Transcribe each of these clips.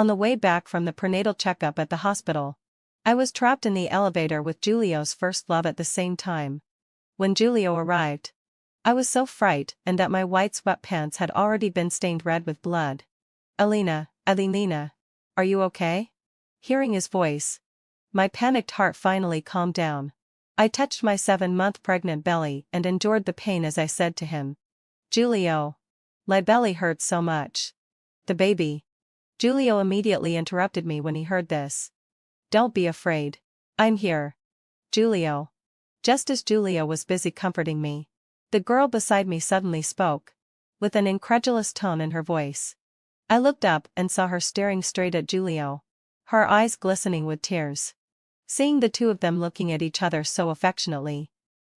On the way back from the prenatal checkup at the hospital, I was trapped in the elevator with Giulio's first love at the same time. When Giulio arrived, I was so frightened that my white sweatpants had already been stained red with blood. Elena, are you okay? Hearing his voice, my panicked heart finally calmed down. I touched my 7-month pregnant belly and endured the pain as I said to him, Giulio, my belly hurts so much. The baby. Giulio immediately interrupted me when he heard this. Don't be afraid. I'm here. Giulio. Just as Giulio was busy comforting me, the girl beside me suddenly spoke, with an incredulous tone in her voice. I looked up and saw her staring straight at Giulio, her eyes glistening with tears. Seeing the two of them looking at each other so affectionately,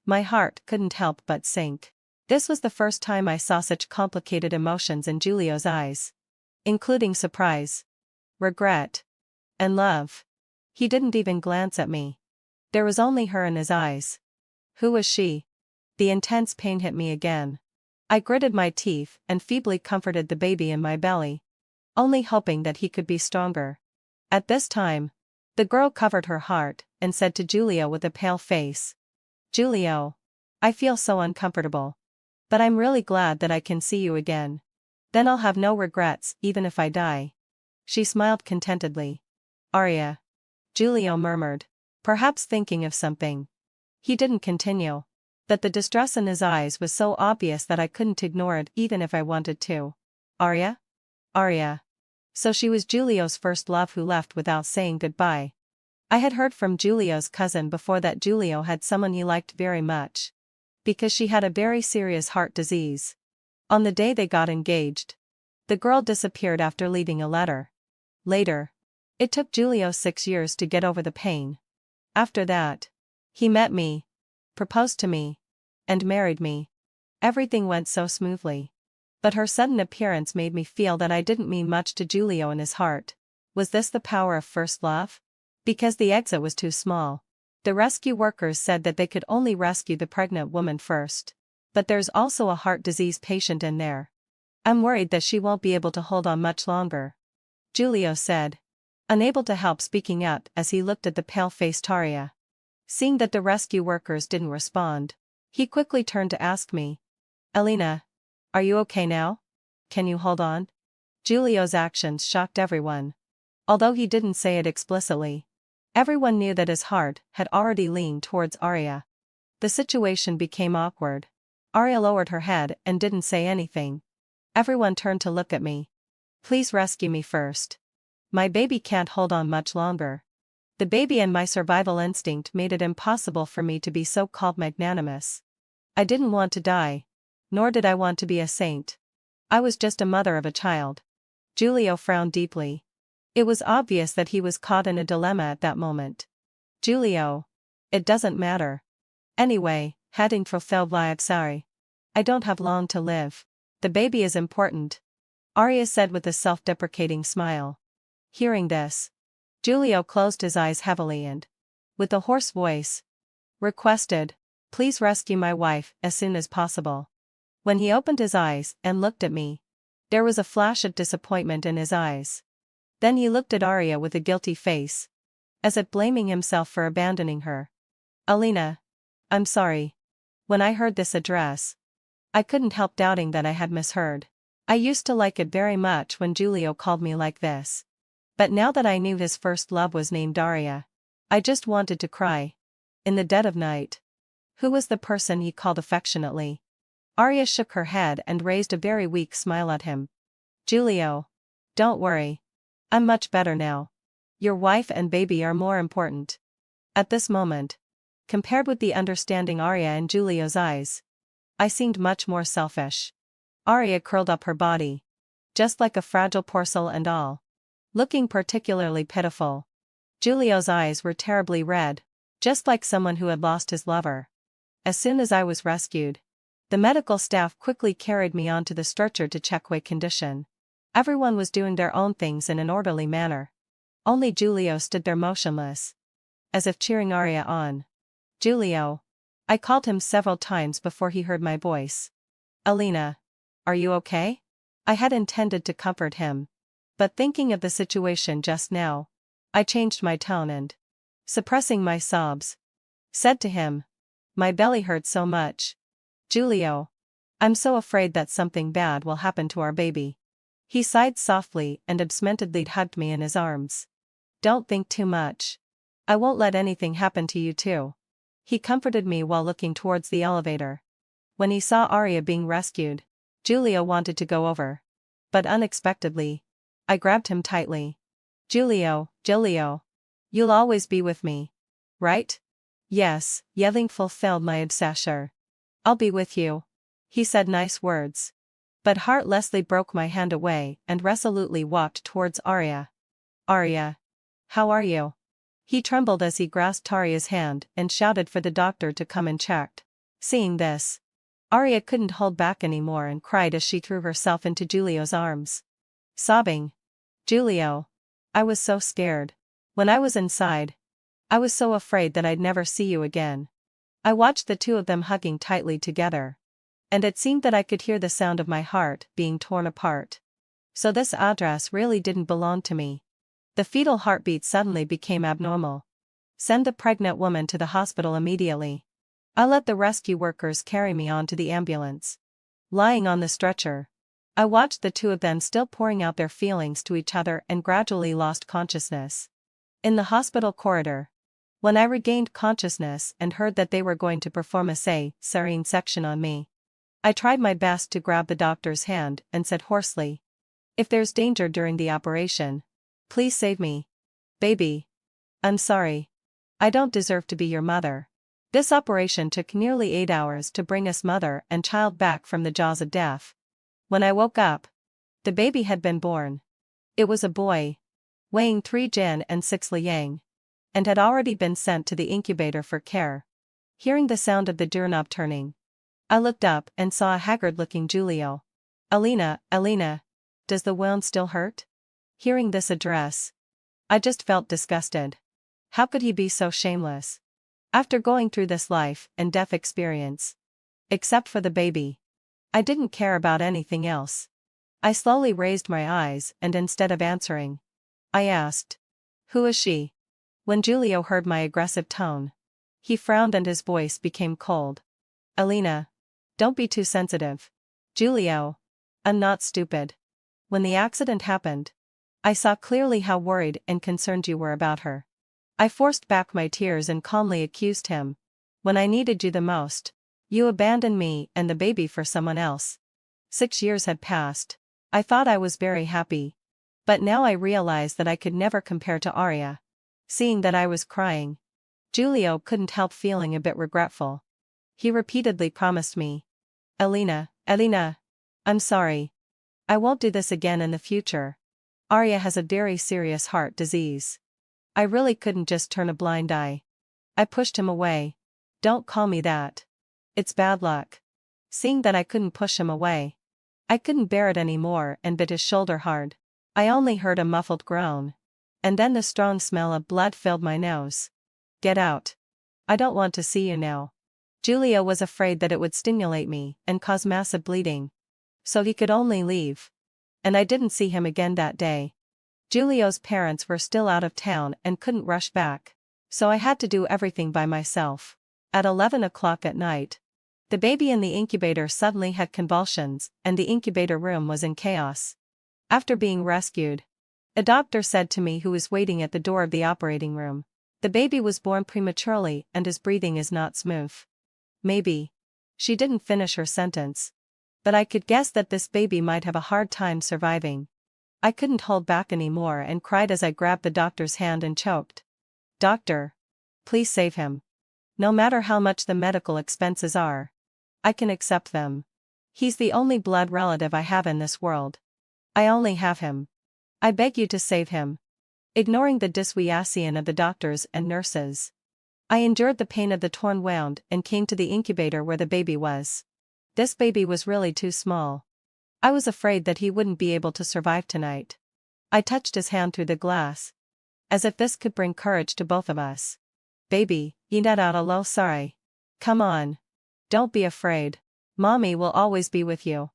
my heart couldn't help but sink. This was the first time I saw such complicated emotions in Giulio's eyes, including surprise, regret, and love. He didn't even glance at me. There was only her in his eyes. Who was she? The intense pain hit me again. I gritted my teeth and feebly comforted the baby in my belly, only hoping that he could be stronger. At this time, the girl covered her heart and said to Giulio with a pale face, Giulio, I feel so uncomfortable. But I'm really glad that I can see you again. Then I'll have no regrets even if I die. She smiled contentedly. Arya. Giulio murmured, perhaps thinking of something. He didn't continue, but the distress in his eyes was so obvious that I couldn't ignore it even if I wanted to. Arya? Arya. So she was Giulio's first love who left without saying goodbye. I had heard from Giulio's cousin before that Giulio had someone he liked very much, because she had a very serious heart disease. On the day they got engaged, the girl disappeared after leaving a letter. Later, it took Giulio 6 years to get over the pain. After that, he met me, proposed to me, and married me. Everything went so smoothly. But her sudden appearance made me feel that I didn't mean much to Giulio in his heart. Was this the power of first love? Because the exit was too small. The rescue workers said that they could only rescue the pregnant woman first. But there's also a heart disease patient in there. I'm worried that she won't be able to hold on much longer. Giulio said, unable to help speaking up as he looked at the pale-faced Arya. Seeing that the rescue workers didn't respond, he quickly turned to ask me, Elena, are you okay now? Can you hold on? Giulio's actions shocked everyone. Although he didn't say it explicitly, everyone knew that his heart had already leaned towards Arya. The situation became awkward. Arya lowered her head and didn't say anything. Everyone turned to look at me. Please rescue me first. My baby can't hold on much longer. The baby and my survival instinct made it impossible for me to be so-called magnanimous. I didn't want to die. Nor did I want to be a saint. I was just a mother of a child. Giulio frowned deeply. It was obvious that he was caught in a dilemma at that moment. Giulio. It doesn't matter. Anyway, hadn't fulfilled life, sorry. I don't have long to live. The baby is important. Arya said with a self-deprecating smile. Hearing this, Giulio closed his eyes heavily and, with a hoarse voice, requested, please rescue my wife as soon as possible. When he opened his eyes and looked at me, there was a flash of disappointment in his eyes. Then he looked at Arya with a guilty face, as if blaming himself for abandoning her. Elena, I'm sorry. When I heard this address, I couldn't help doubting that I had misheard. I used to like it very much when Giulio called me like this. But now that I knew his first love was named Arya, I just wanted to cry. In the dead of night. Who was the person he called affectionately? Arya shook her head and raised a very weak smile at him. Giulio. Don't worry. I'm much better now. Your wife and baby are more important. At this moment, compared with the understanding Arya in Giulio's eyes, I seemed much more selfish. Arya curled up her body, just like a fragile porcelain and all, looking particularly pitiful. Giulio's eyes were terribly red, just like someone who had lost his lover. As soon as I was rescued, the medical staff quickly carried me onto the stretcher to check my condition. Everyone was doing their own things in an orderly manner. Only Giulio stood there motionless, as if cheering Arya on. Giulio. I called him several times before he heard my voice. Elena. Are you okay? I had intended to comfort him, But thinking of the situation just now, I changed my tone and, suppressing my sobs, said to him, "My belly hurts so much. Julio. I'm so afraid that something bad will happen to our baby." He sighed softly and absently hugged me in his arms. "Don't think too much. I won't let anything happen to you too." He comforted me while looking towards the elevator. When he saw Arya being rescued, Julio wanted to go over. But unexpectedly, I grabbed him tightly. Julio. You'll always be with me. Right?" "Yes," yelling fulfilled my obsession. "I'll be with you." He said nice words. But heartlessly broke my hand away and resolutely walked towards Arya. "Arya. How are you?" He trembled as he grasped Arya's hand and shouted for the doctor to come and check. Seeing this, Arya couldn't hold back anymore and cried as she threw herself into Julio's arms. Sobbing. "Julio. I was so scared. When I was inside, I was so afraid that I'd never see you again." I watched the two of them hugging tightly together. And it seemed that I could hear the sound of my heart being torn apart. So this address really didn't belong to me. The fetal heartbeat suddenly became abnormal. "Send the pregnant woman to the hospital immediately." I let the rescue workers carry me onto the ambulance. Lying on the stretcher, I watched the two of them still pouring out their feelings to each other and gradually lost consciousness. In the hospital corridor, when I regained consciousness and heard that they were going to perform a cesarean section on me, I tried my best to grab the doctor's hand and said hoarsely, "If there's danger during the operation, please save me. Baby. I'm sorry. I don't deserve to be your mother." This operation took nearly 8 hours to bring us mother and child back from the jaws of death. When I woke up, the baby had been born. It was a boy, weighing 3 Jin and 6 Liang, and had already been sent to the incubator for care. Hearing the sound of the doorknob turning, I looked up and saw a haggard-looking Julio. Elena, does the wound still hurt?" Hearing this address, I just felt disgusted. How could he be so shameless? After going through this life and death experience, except for the baby, I didn't care about anything else. I slowly raised my eyes and instead of answering, I asked, "Who is she?" When Julio heard my aggressive tone, he frowned and his voice became cold. "Elena. Don't be too sensitive." "Julio. I'm not stupid. When the accident happened, I saw clearly how worried and concerned you were about her." I forced back my tears and calmly accused him. "When I needed you the most, you abandoned me and the baby for someone else." 6 years had passed. I thought I was very happy. But now I realized that I could never compare to Arya. Seeing that I was crying, Julio couldn't help feeling a bit regretful. He repeatedly promised me, Elena, I'm sorry. I won't do this again in the future. Arya has a very serious heart disease." I really couldn't just turn a blind eye. I pushed him away. "Don't call me that. It's bad luck." Seeing that I couldn't push him away, I couldn't bear it anymore and bit his shoulder hard. I only heard a muffled groan. And then the strong smell of blood filled my nose. "Get out. I don't want to see you now." Julio was afraid that it would stimulate me and cause massive bleeding. So he could only leave. And I didn't see him again that day. Julio's parents were still out of town and couldn't rush back, so I had to do everything by myself. At 11 o'clock at night, the baby in the incubator suddenly had convulsions and the incubator room was in chaos. After being rescued, a doctor said to me who was waiting at the door of the operating room, "The baby was born prematurely and his breathing is not smooth." Maybe. She didn't finish her sentence. But I could guess that this baby might have a hard time surviving. I couldn't hold back anymore and cried as I grabbed the doctor's hand and choked. "Doctor. Please save him. No matter how much the medical expenses are, I can accept them. He's the only blood relative I have in this world. I only have him. I beg you to save him." Ignoring the dissuasion of the doctors and nurses, I endured the pain of the torn wound and came to the incubator where the baby was. This baby was really too small. I was afraid that he wouldn't be able to survive tonight. I touched his hand through the glass, as if this could bring courage to both of us. "Baby, sorry. Come on. Don't be afraid. Mommy will always be with you."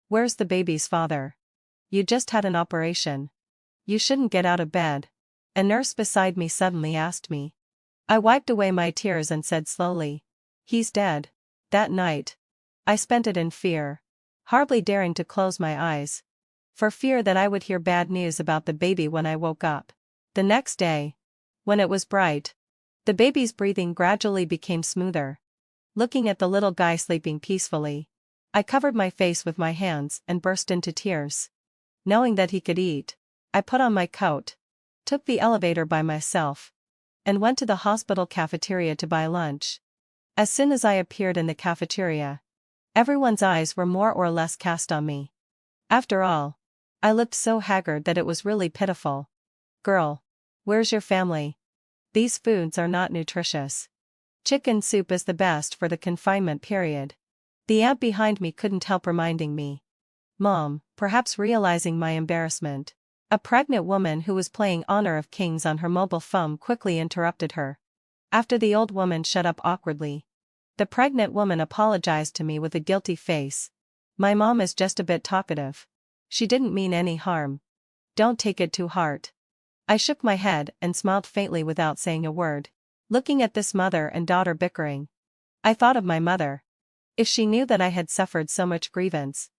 "Where's the baby's father?" "You just had an operation. You shouldn't get out of bed. A nurse beside me suddenly asked me. I wiped away my tears and said slowly. He's dead. That night, I spent it in fear, hardly daring to close my eyes, for fear that I would hear bad news about the baby when I woke up. The next day, when it was bright, the baby's breathing gradually became smoother. Looking at the little guy sleeping peacefully, I covered my face with my hands and burst into tears. Knowing that he could eat, I put on my coat, took the elevator by myself, and went to the hospital cafeteria to buy lunch. As soon as I appeared in the cafeteria, everyone's eyes were more or less cast on me. After all, I looked so haggard that it was really pitiful. Girl, where's your family? These foods are not nutritious. Chicken soup is the best for the confinement period. The aunt behind me couldn't help reminding me. Mom, perhaps realizing my embarrassment, a pregnant woman who was playing Honor of Kings on her mobile phone quickly interrupted her. After the old woman shut up awkwardly, the pregnant woman apologized to me with a guilty face. My mom is just a bit talkative. She didn't mean any harm. Don't take it to heart. I shook my head and smiled faintly without saying a word. Looking at this mother and daughter bickering, I thought of my mother. If she knew that I had suffered so much grievance,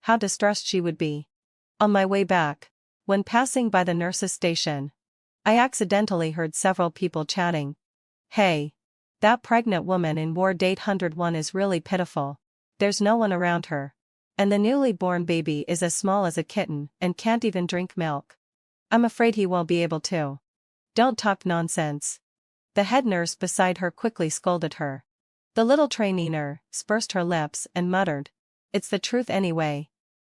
how distressed she would be. On my way back, when passing by the nurse's station, I accidentally heard several people chatting. Hey, that pregnant woman in Ward 801 is really pitiful. There's no one around her. And the newly born baby is as small as a kitten and can't even drink milk. I'm afraid he won't be able to. Don't talk nonsense. The head nurse beside her quickly scolded her. The little trainee nurse pursed her lips and muttered, "It's the truth anyway."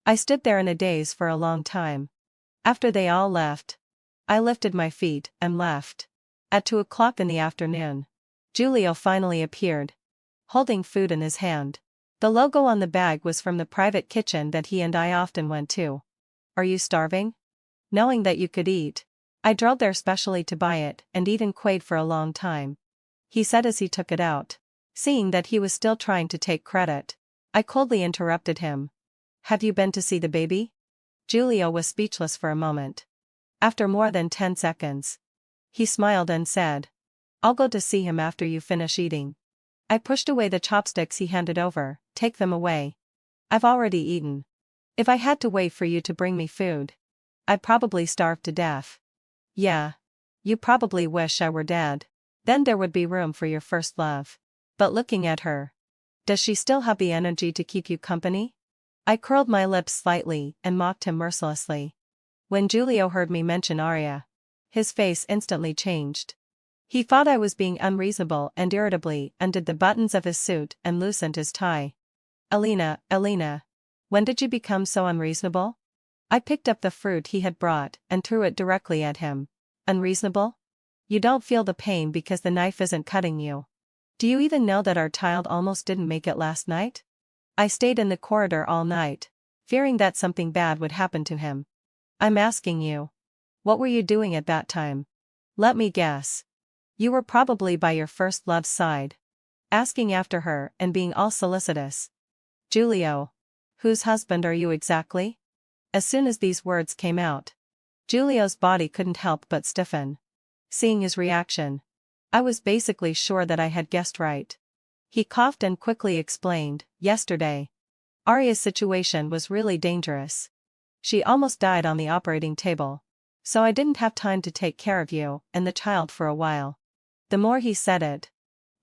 I stood there in a daze for a long time. After they all left, I lifted my feet and left. At 2 o'clock in the afternoon, Giulio finally appeared, holding food in his hand. The logo on the bag was from the private kitchen that he and I often went to. Are you starving? Knowing that you could eat, I drove there specially to buy it and eat in Quaid for a long time, he said as he took it out. Seeing that he was still trying to take credit, I coldly interrupted him. Have you been to see the baby? Giulio was speechless for a moment. After more than 10 seconds, he smiled and said, I'll go to see him after you finish eating. I pushed away the chopsticks he handed over. Take them away. I've already eaten. If I had to wait for you to bring me food, I'd probably starve to death. Yeah. You probably wish I were dead. Then there would be room for your first love. But looking at her, does she still have the energy to keep you company? I curled my lips slightly and mocked him mercilessly. When Giulio heard me mention Arya, his face instantly changed. He thought I was being unreasonable and irritably undid the buttons of his suit and loosened his tie. Elena, when did you become so unreasonable? I picked up the fruit he had brought and threw it directly at him. Unreasonable? You don't feel the pain because the knife isn't cutting you. Do you even know that our child almost didn't make it last night? I stayed in the corridor all night, fearing that something bad would happen to him. I'm asking you. What were you doing at that time? Let me guess. You were probably by your first love's side, asking after her and being all solicitous. Giulio. Whose husband are you exactly? As soon as these words came out, Giulio's body couldn't help but stiffen. Seeing his reaction, I was basically sure that I had guessed right. He coughed and quickly explained, yesterday, Arya's situation was really dangerous. She almost died on the operating table. So I didn't have time to take care of you and the child for a while. The more he said it,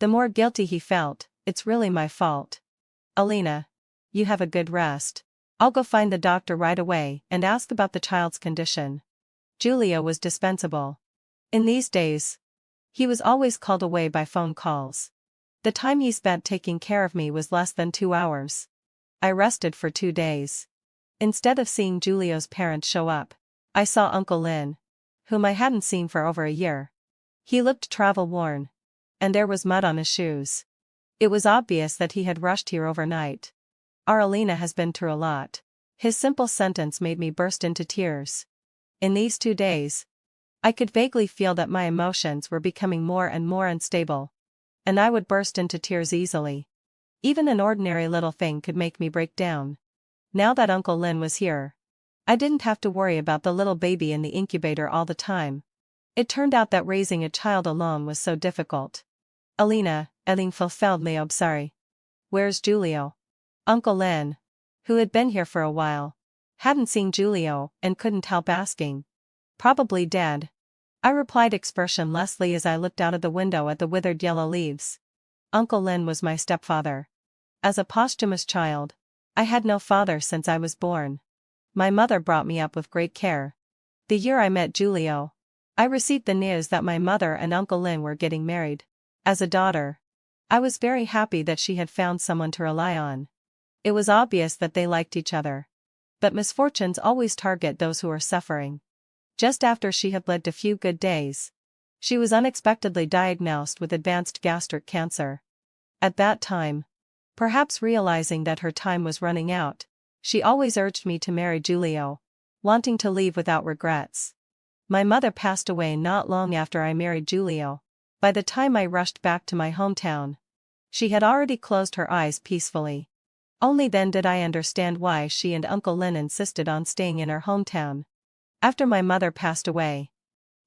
the more guilty he felt. It's really my fault. Elena, you have a good rest. I'll go find the doctor right away and ask about the child's condition. Giulio was dispensable. In these days, he was always called away by phone calls. The time he spent taking care of me was less than 2 hours. I rested for 2 days. Instead of seeing Giulio's parents show up, I saw Uncle Lin, whom I hadn't seen for over a year. He looked travel-worn, and there was mud on his shoes. It was obvious that he had rushed here overnight. Our Elena has been through a lot. His simple sentence made me burst into tears. In these 2 days, I could vaguely feel that my emotions were becoming more and more unstable, and I would burst into tears easily. Even an ordinary little thing could make me break down. Now that Uncle Lin was here, I didn't have to worry about the little baby in the incubator all the time. It turned out that raising a child alone was so difficult. Alina, eling fulfilled me sorry. Where's Julio? Uncle Len, who had been here for a while, hadn't seen Julio and couldn't help asking. Probably dead, I replied expressionlessly as I looked out of the window at the withered yellow leaves. Uncle Len was my stepfather. As a posthumous child, I had no father since I was born. My mother brought me up with great care. The year I met Julio, I received the news that my mother and Uncle Len were getting married. As a daughter, I was very happy that she had found someone to rely on. It was obvious that they liked each other. But misfortunes always target those who are suffering. Just after she had lived a few good days, she was unexpectedly diagnosed with advanced gastric cancer. At that time, perhaps realizing that her time was running out, she always urged me to marry Julio, wanting to leave without regrets. My mother passed away not long after I married Julio. By the time I rushed back to my hometown, she had already closed her eyes peacefully. Only then did I understand why she and Uncle Len insisted on staying in our hometown. After my mother passed away,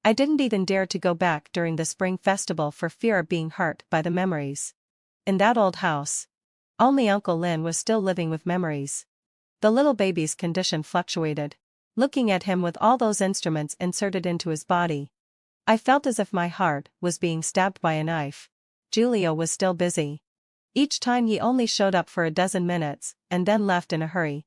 I didn't even dare to go back during the spring festival for fear of being hurt by the memories. In that old house, only Uncle Len was still living with memories. The little baby's condition fluctuated. Looking at him with all those instruments inserted into his body, I felt as if my heart was being stabbed by a knife. Julio was still busy. Each time he only showed up for a dozen minutes, and then left in a hurry.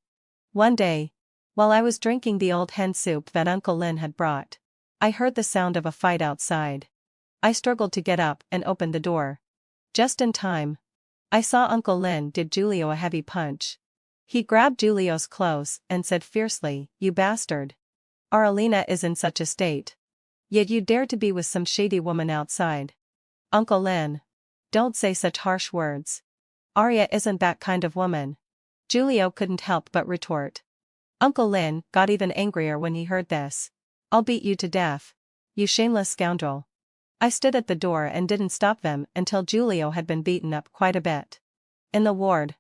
One day, while I was drinking the old hen soup that Uncle Len had brought, I heard the sound of a fight outside. I struggled to get up and opened the door. Just in time, I saw Uncle Len did Julio a heavy punch. He grabbed Julio's clothes and said fiercely, "You bastard. Our Alina is in such a state. Yet you dare to be with some shady woman outside. Uncle Len, don't say such harsh words. Arya isn't that kind of woman." Julio couldn't help but retort. Uncle Len got even angrier when he heard this. "I'll beat you to death. You shameless scoundrel." I stood at the door and didn't stop them until Julio had been beaten up quite a bit. In the ward,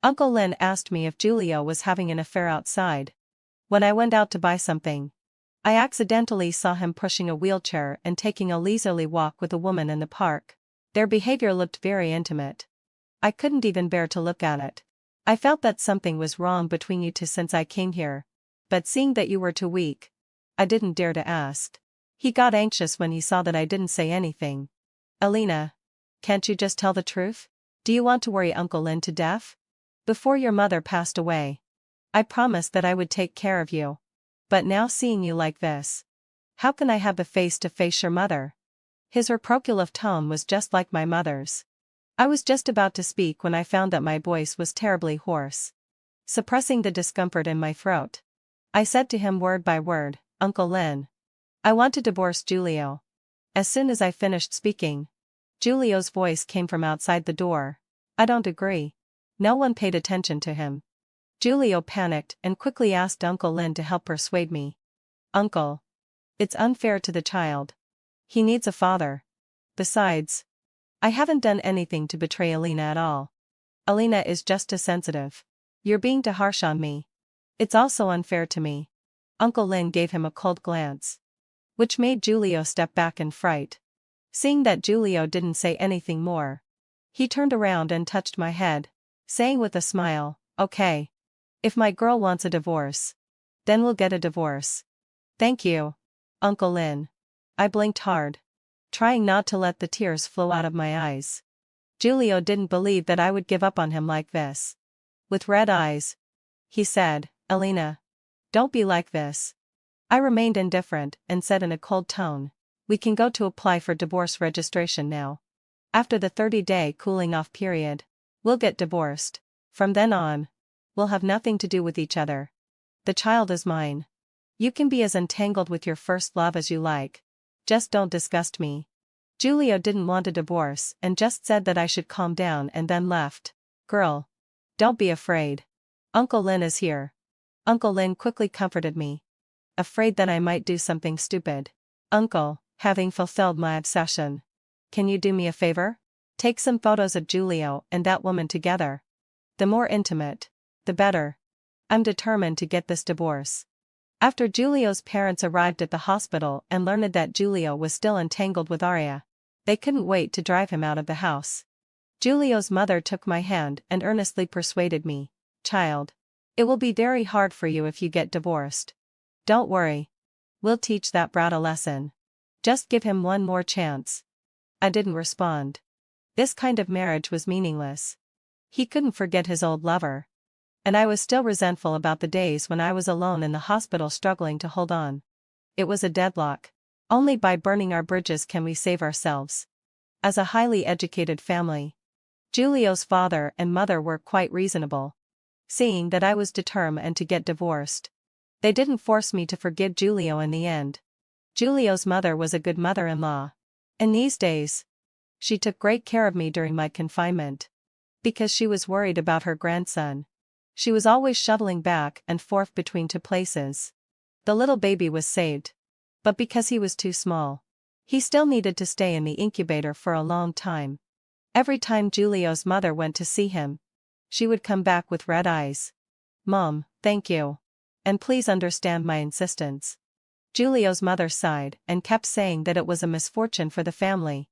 Uncle Len asked me if Julio was having an affair outside. When I went out to buy something, I accidentally saw him pushing a wheelchair and taking a leisurely walk with a woman in the park. Their behavior looked very intimate. I couldn't even bear to look at it. I felt that something was wrong between you two since I came here, but seeing that you were too weak, I didn't dare to ask. He got anxious when he saw that I didn't say anything. "Alina, can't you just tell the truth? Do you want to worry Uncle Len to death? Before your mother passed away, I promised that I would take care of you. But now seeing you like this, how can I have the face to face your mother?" His reproachful tone was just like my mother's. I was just about to speak when I found that my voice was terribly hoarse. Suppressing the discomfort in my throat, I said to him word by word, "Uncle Len, I want to divorce Julio." As soon as I finished speaking, Julio's voice came from outside the door. "I don't agree." No one paid attention to him. Julio panicked and quickly asked Uncle Len to help persuade me. "Uncle, it's unfair to the child. He needs a father. Besides, I haven't done anything to betray Alina at all. Alina is just too sensitive. You're being too harsh on me. It's also unfair to me." Uncle Len gave him a cold glance, which made Julio step back in fright. Seeing that Julio didn't say anything more, he turned around and touched my head, saying with a smile, "Okay. If my girl wants a divorce, then we'll get a divorce." "Thank you, Uncle Len." I blinked hard, trying not to let the tears flow out of my eyes. Julio didn't believe that I would give up on him like this. With red eyes, he said, "Alina, don't be like this." I remained indifferent and said in a cold tone, "We can go to apply for divorce registration now. After the 30-day cooling-off period, we'll get divorced. From then on, we'll have nothing to do with each other. The child is mine. You can be as entangled with your first love as you like. Just don't disgust me." Julio didn't want a divorce and just said that I should calm down and then left. "Girl, don't be afraid. Uncle Len is here." Uncle Len quickly comforted me. "Afraid that I might do something stupid? Uncle, having fulfilled my obsession, can you do me a favor? Take some photos of Julio and that woman together. The more intimate, the better. I'm determined to get this divorce." After Giulio's parents arrived at the hospital and learned that Giulio was still entangled with Arya, they couldn't wait to drive him out of the house. Giulio's mother took my hand and earnestly persuaded me, "Child, it will be very hard for you if you get divorced. Don't worry. We'll teach that brat a lesson. Just give him one more chance." I didn't respond. This kind of marriage was meaningless. He couldn't forget his old lover. And I was still resentful about the days when I was alone in the hospital struggling to hold on. It was a deadlock. Only by burning our bridges can we save ourselves. As a highly educated family, Giulio's father and mother were quite reasonable. Seeing that I was determined to get divorced, they didn't force me to forgive Giulio in the end. Giulio's mother was a good mother-in-law. In these days, she took great care of me during my confinement. Because she was worried about her grandson, she was always shuttling back and forth between two places. The little baby was saved. But because he was too small, he still needed to stay in the incubator for a long time. Every time Giulio's mother went to see him, she would come back with red eyes. "Mom, thank you. And please understand my insistence." Giulio's mother sighed and kept saying that it was a misfortune for the family.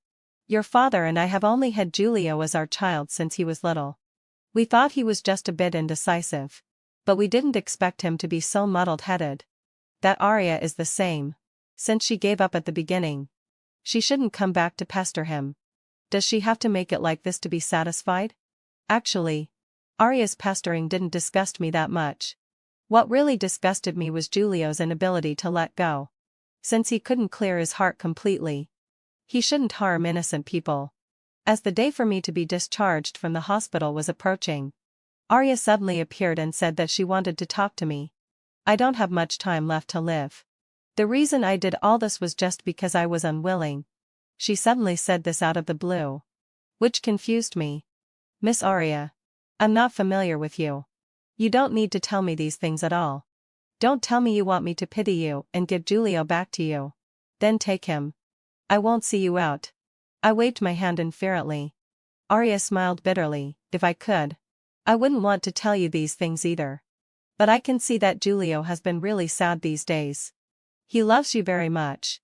"Your father and I have only had Giulio as our child since he was little. We thought he was just a bit indecisive. But we didn't expect him to be so muddled-headed. That Arya is the same. Since she gave up at the beginning, she shouldn't come back to pester him. Does she have to make it like this to be satisfied?" Actually, Arya's pestering didn't disgust me that much. What really disgusted me was Giulio's inability to let go. Since he couldn't clear his heart completely, he shouldn't harm innocent people. As the day for me to be discharged from the hospital was approaching, Arya suddenly appeared and said that she wanted to talk to me. "I don't have much time left to live. The reason I did all this was just because I was unwilling." She suddenly said this out of the blue, which confused me. "Miss Arya, I'm not familiar with you. You don't need to tell me these things at all. Don't tell me you want me to pity you and give Giulio back to you. Then take him. I won't see you out." I waved my hand inferently. Arya smiled bitterly. "If I could, I wouldn't want to tell you these things either. But I can see that Giulio has been really sad these days. He loves you very much.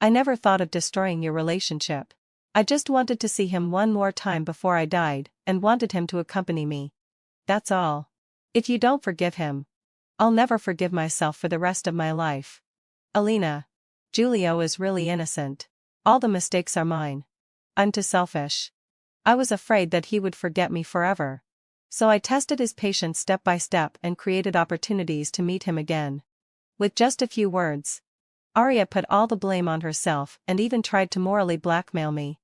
I never thought of destroying your relationship. I just wanted to see him one more time before I died, and wanted him to accompany me. That's all. If you don't forgive him, I'll never forgive myself for the rest of my life. Alina, Giulio is really innocent. All the mistakes are mine. I'm too selfish. I was afraid that he would forget me forever. So I tested his patience step by step and created opportunities to meet him again." With just a few words, Arya put all the blame on herself and even tried to morally blackmail me.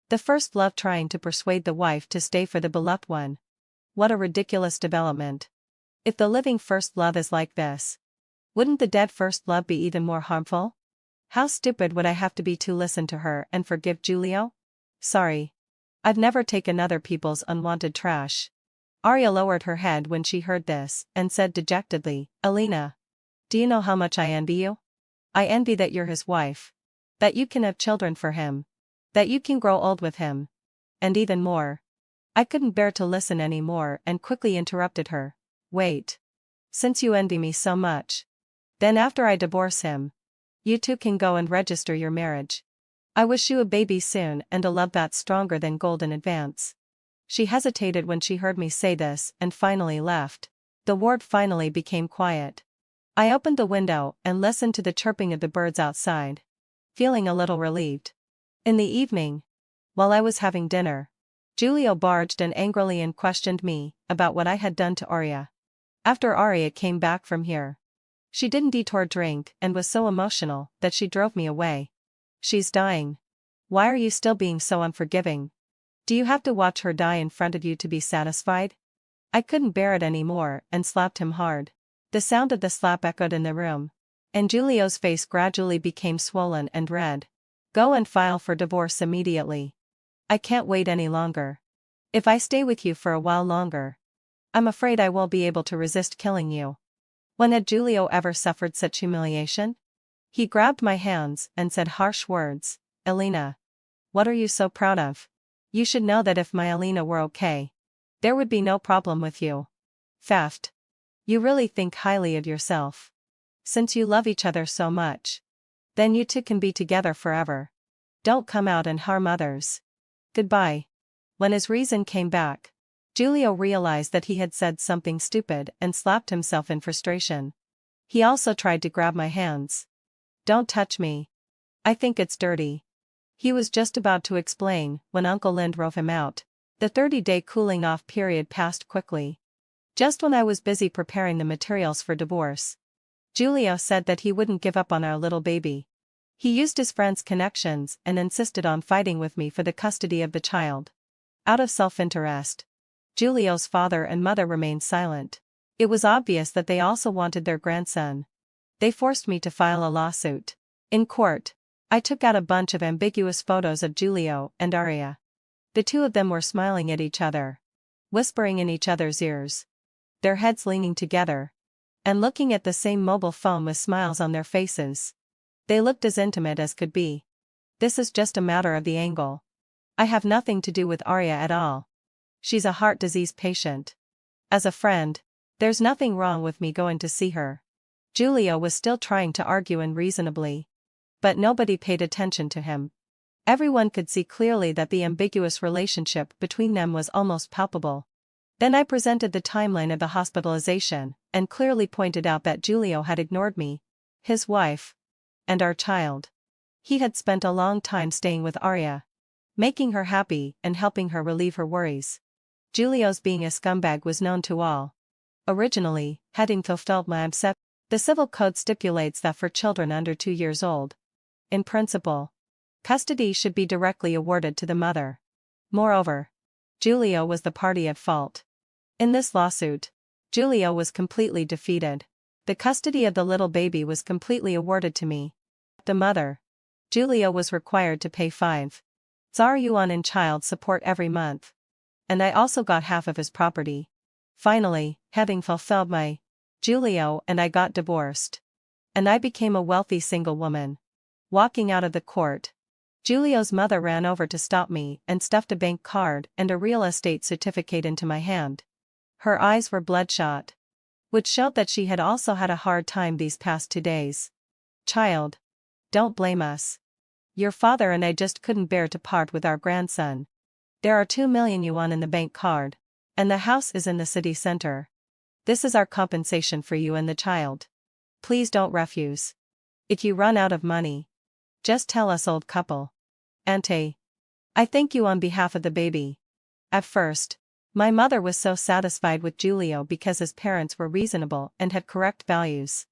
The first love trying to persuade the wife to stay for the beloved one. What a ridiculous development. If the living first love is like this, wouldn't the dead first love be even more harmful? How stupid would I have to be to listen to her and forgive Giulio? Sorry. I've never taken other people's unwanted trash. Arya lowered her head when she heard this and said dejectedly, "Alina, do you know how much I envy you? I envy that you're his wife. That you can have children for him. That you can grow old with him. And even more." I couldn't bear to listen any more and quickly interrupted her. "Wait. Since you envy me so much, then after I divorce him, you two can go and register your marriage. I wish you a baby soon and a love that's stronger than gold in advance." She hesitated when she heard me say this and finally left. The ward finally became quiet. I opened the window and listened to the chirping of the birds outside, feeling a little relieved. In the evening, while I was having dinner, Giulio barged in angrily and questioned me about what I had done to Arya. After Arya came back from here, she didn't eat or drink and was so emotional that she drove me away. "She's dying. Why are you still being so unforgiving? Do you have to watch her die in front of you to be satisfied?" I couldn't bear it anymore and slapped him hard. The sound of the slap echoed in the room, and Giulio's face gradually became swollen and red. "Go and file for divorce immediately. I can't wait any longer. If I stay with you for a while longer, I'm afraid I won't be able to resist killing you." When had Giulio ever suffered such humiliation? He grabbed my hands and said harsh words. "Alina, what are you so proud of? You should know that if my Alina were okay, there would be no problem with you. Theft. You really think highly of yourself." Since you love each other so much, then you two can be together forever. Don't come out and harm others. Goodbye. When his reason came back, Giulio realized that he had said something stupid and slapped himself in frustration. He also tried to grab my hands. Don't touch me. I think it's dirty. He was just about to explain when Uncle Lin drove him out. The 30-day cooling off period passed quickly. Just when I was busy preparing the materials for divorce, Giulio said that he wouldn't give up on our little baby. He used his friend's connections and insisted on fighting with me for the custody of the child. Out of self-interest, Giulio's father and mother remained silent. It was obvious that they also wanted their grandson. They forced me to file a lawsuit. In court, I took out a bunch of ambiguous photos of Giulio and Aria. The two of them were smiling at each other, whispering in each other's ears, their heads leaning together, and looking at the same mobile phone with smiles on their faces. They looked as intimate as could be. This is just a matter of the angle. I have nothing to do with Aria at all. She's a heart disease patient. As a friend, there's nothing wrong with me going to see her. Giulio was still trying to argue unreasonably. But nobody paid attention to him. Everyone could see clearly that the ambiguous relationship between them was almost palpable. Then I presented the timeline of the hospitalization, and clearly pointed out that Giulio had ignored me, his wife, and our child. He had spent a long time staying with Aria, making her happy and helping her relieve her worries. Giulio's being a scumbag was known to all. Originally, having fulfilled my obsession, the civil code stipulates that for children under 2 years old, in principle, custody should be directly awarded to the mother. Moreover, Giulio was the party at fault. In this lawsuit, Giulio was completely defeated. The custody of the little baby was completely awarded to me. The mother, Giulio, was required to pay 5 Tsar yuan in child support every month. And I also got half of his property. Finally, having fulfilled my, Giulio and I got divorced. And I became a wealthy single woman. Walking out of the court, Giulio's mother ran over to stop me and stuffed a bank card and a real estate certificate into my hand. Her eyes were bloodshot, which showed that she had also had a hard time these past 2 days. Child, don't blame us. Your father and I just couldn't bear to part with our grandson. There are 2 million yuan in the bank card, and the house is in the city center. This is our compensation for you and the child. Please don't refuse. If you run out of money, just tell us, old couple. Ante. I thank you on behalf of the baby. At first, my mother was so satisfied with Giulio because his parents were reasonable and had correct values.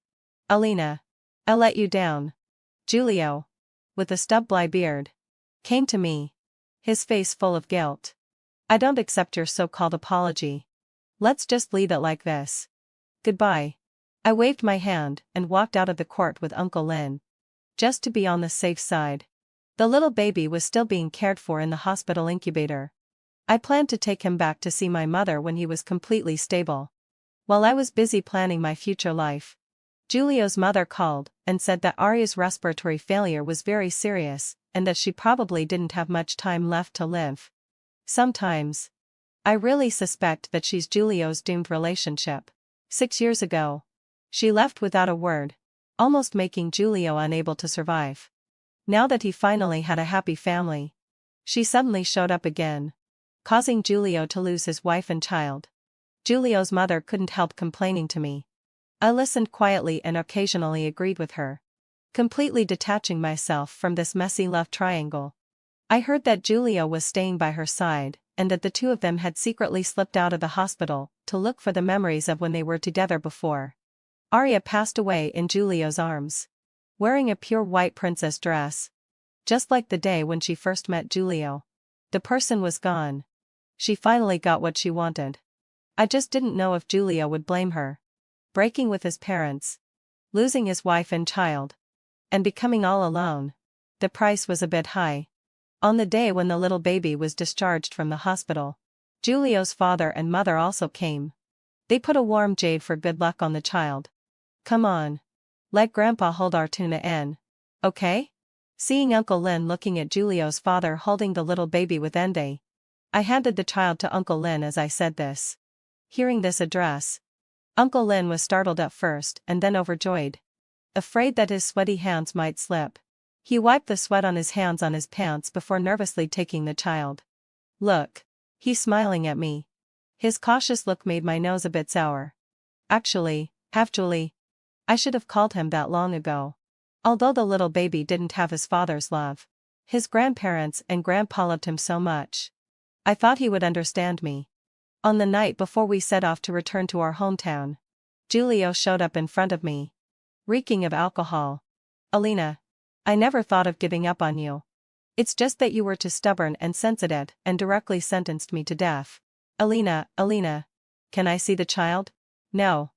Alina, I let you down. Giulio, with a stubby beard, came to me, his face full of guilt. I don't accept your so-called apology. Let's just leave it like this. Goodbye. I waved my hand and walked out of the court with Uncle Lin, just to be on the safe side. The little baby was still being cared for in the hospital incubator. I planned to take him back to see my mother when he was completely stable. While I was busy planning my future life, Giulio's mother called and said that Aria's respiratory failure was very serious and that she probably didn't have much time left to live. Sometimes, I really suspect that she's Giulio's doomed relationship. 6 years ago, she left without a word, almost making Giulio unable to survive. Now that he finally had a happy family, she suddenly showed up again, causing Giulio to lose his wife and child. Giulio's mother couldn't help complaining to me. I listened quietly and occasionally agreed with her, completely detaching myself from this messy love triangle. I heard that Giulio was staying by her side, and that the two of them had secretly slipped out of the hospital to look for the memories of when they were together before. Aria passed away in Giulio's arms, wearing a pure white princess dress, just like the day when she first met Giulio. The person was gone. She finally got what she wanted. I just didn't know if Giulio would blame her. Breaking with his parents, losing his wife and child, and becoming all alone. The price was a bit high. On the day when the little baby was discharged from the hospital, Giulio's father and mother also came. They put a warm jade for good luck on the child. Come on. Let Grandpa hold our tuna in. Okay? Seeing Uncle Lin looking at Giulio's father holding the little baby with envy, I handed the child to Uncle Lin as I said this. Hearing this address, Uncle Lin was startled at first and then overjoyed. afraid that his sweaty hands might slip. He wiped the sweat on his hands on his pants before nervously taking the child. Look. He's smiling at me. His cautious look made my nose a bit sour. Actually, I should have called him that long ago. Although the little baby didn't have his father's love, his grandparents and grandpa loved him so much. I thought he would understand me. On the night before we set off to return to our hometown, Giulio showed up in front of me, reeking of alcohol. Alina, I never thought of giving up on you. It's just that you were too stubborn and sensitive and directly sentenced me to death. Alina, can I see the child? No.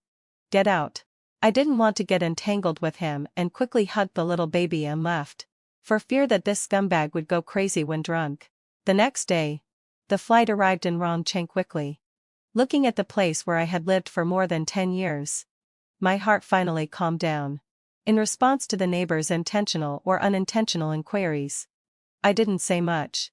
Get out. I didn't want to get entangled with him and quickly hugged the little baby and left, for fear that this scumbag would go crazy when drunk. The next day, the flight arrived in Rongcheng quickly. Looking at the place where I had lived for more than 10 years, my heart finally calmed down. In response to the neighbors' intentional or unintentional inquiries, I didn't say much.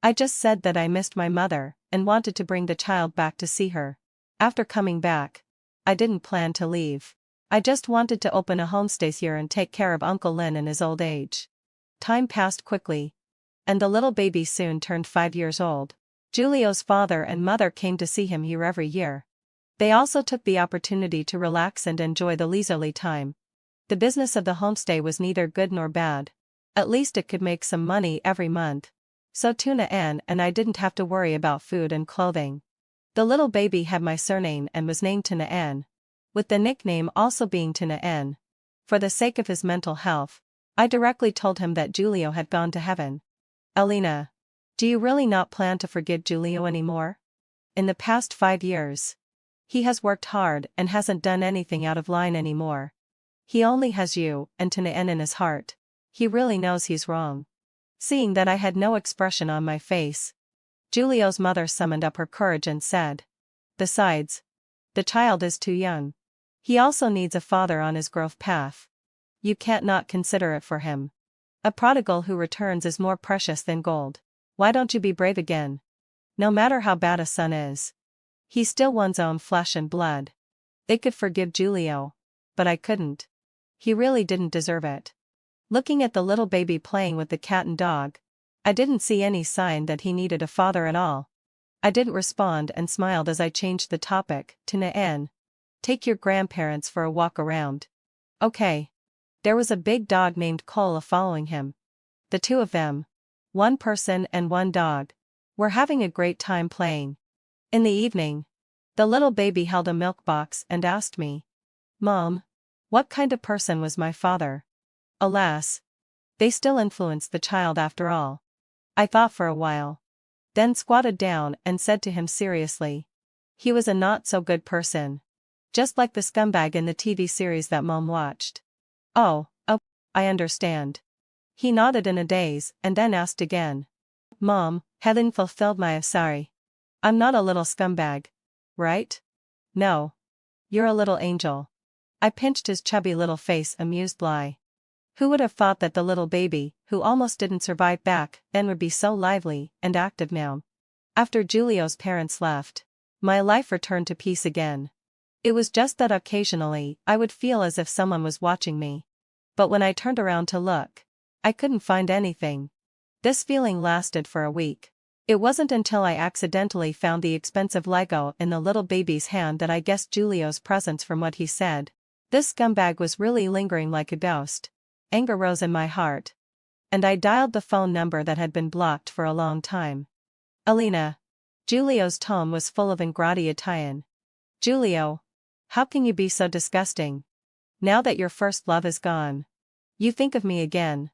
I just said that I missed my mother and wanted to bring the child back to see her. After coming back, I didn't plan to leave. I just wanted to open a homestay here and take care of Uncle Lin in his old age. Time passed quickly, and the little baby soon turned 5 years old. Giulio's father and mother came to see him here every year. They also took the opportunity to relax and enjoy the leisurely time. The business of the homestay was neither good nor bad. At least it could make some money every month. So Tuna Ann and I didn't have to worry about food and clothing. The little baby had my surname and was named Tuna Ann, with the nickname also being Tuna Ann. For the sake of his mental health, I directly told him that Giulio had gone to heaven. Alina, do you really not plan to forgive Giulio anymore? In the past 5 years, he has worked hard and hasn't done anything out of line anymore. He only has you and Tuna Ann in his heart. He really knows he's wrong. Seeing that I had no expression on my face, Giulio's mother summoned up her courage and said, "Besides, the child is too young. He also needs a father on his growth path. You can't not consider it for him. A prodigal who returns is more precious than gold. Why don't you be brave again? No matter how bad a son is, he's still one's own flesh and blood." They could forgive Giulio, but I couldn't. He really didn't deserve it. Looking at the little baby playing with the cat and dog, I didn't see any sign that he needed a father at all. I didn't respond and smiled as I changed the topic. Tuna Ann, take your grandparents for a walk around. Okay. There was a big dog named Cola following him. The two of them, one person and one dog, were having a great time playing. In the evening, the little baby held a milk box and asked me, "Mom, what kind of person was my father?" Alas, they still influenced the child after all. I thought for a while, then squatted down and said to him seriously, "He was a not-so-good person. Just like the scumbag in the TV series that Mom watched." Oh, I understand. He nodded in a daze and then asked again, "Mom, Helen fulfilled my sorry. I'm not a little scumbag, right?" "No. You're a little angel." I pinched his chubby little face, amused lie. Who would have thought that the little baby, who almost didn't survive back then, would be so lively and active now? After Giulio's parents left, my life returned to peace again. It was just that occasionally I would feel as if someone was watching me. But when I turned around to look, I couldn't find anything. This feeling lasted for a week. It wasn't until I accidentally found the expensive Lego in the little baby's hand that I guessed Giulio's presence from what he said. This scumbag was really lingering like a ghost. Anger rose in my heart, and I dialed the phone number that had been blocked for a long time. "Alina." Giulio's tone was full of ingratitude. "Giulio, how can you be so disgusting? Now that your first love is gone, you think of me again.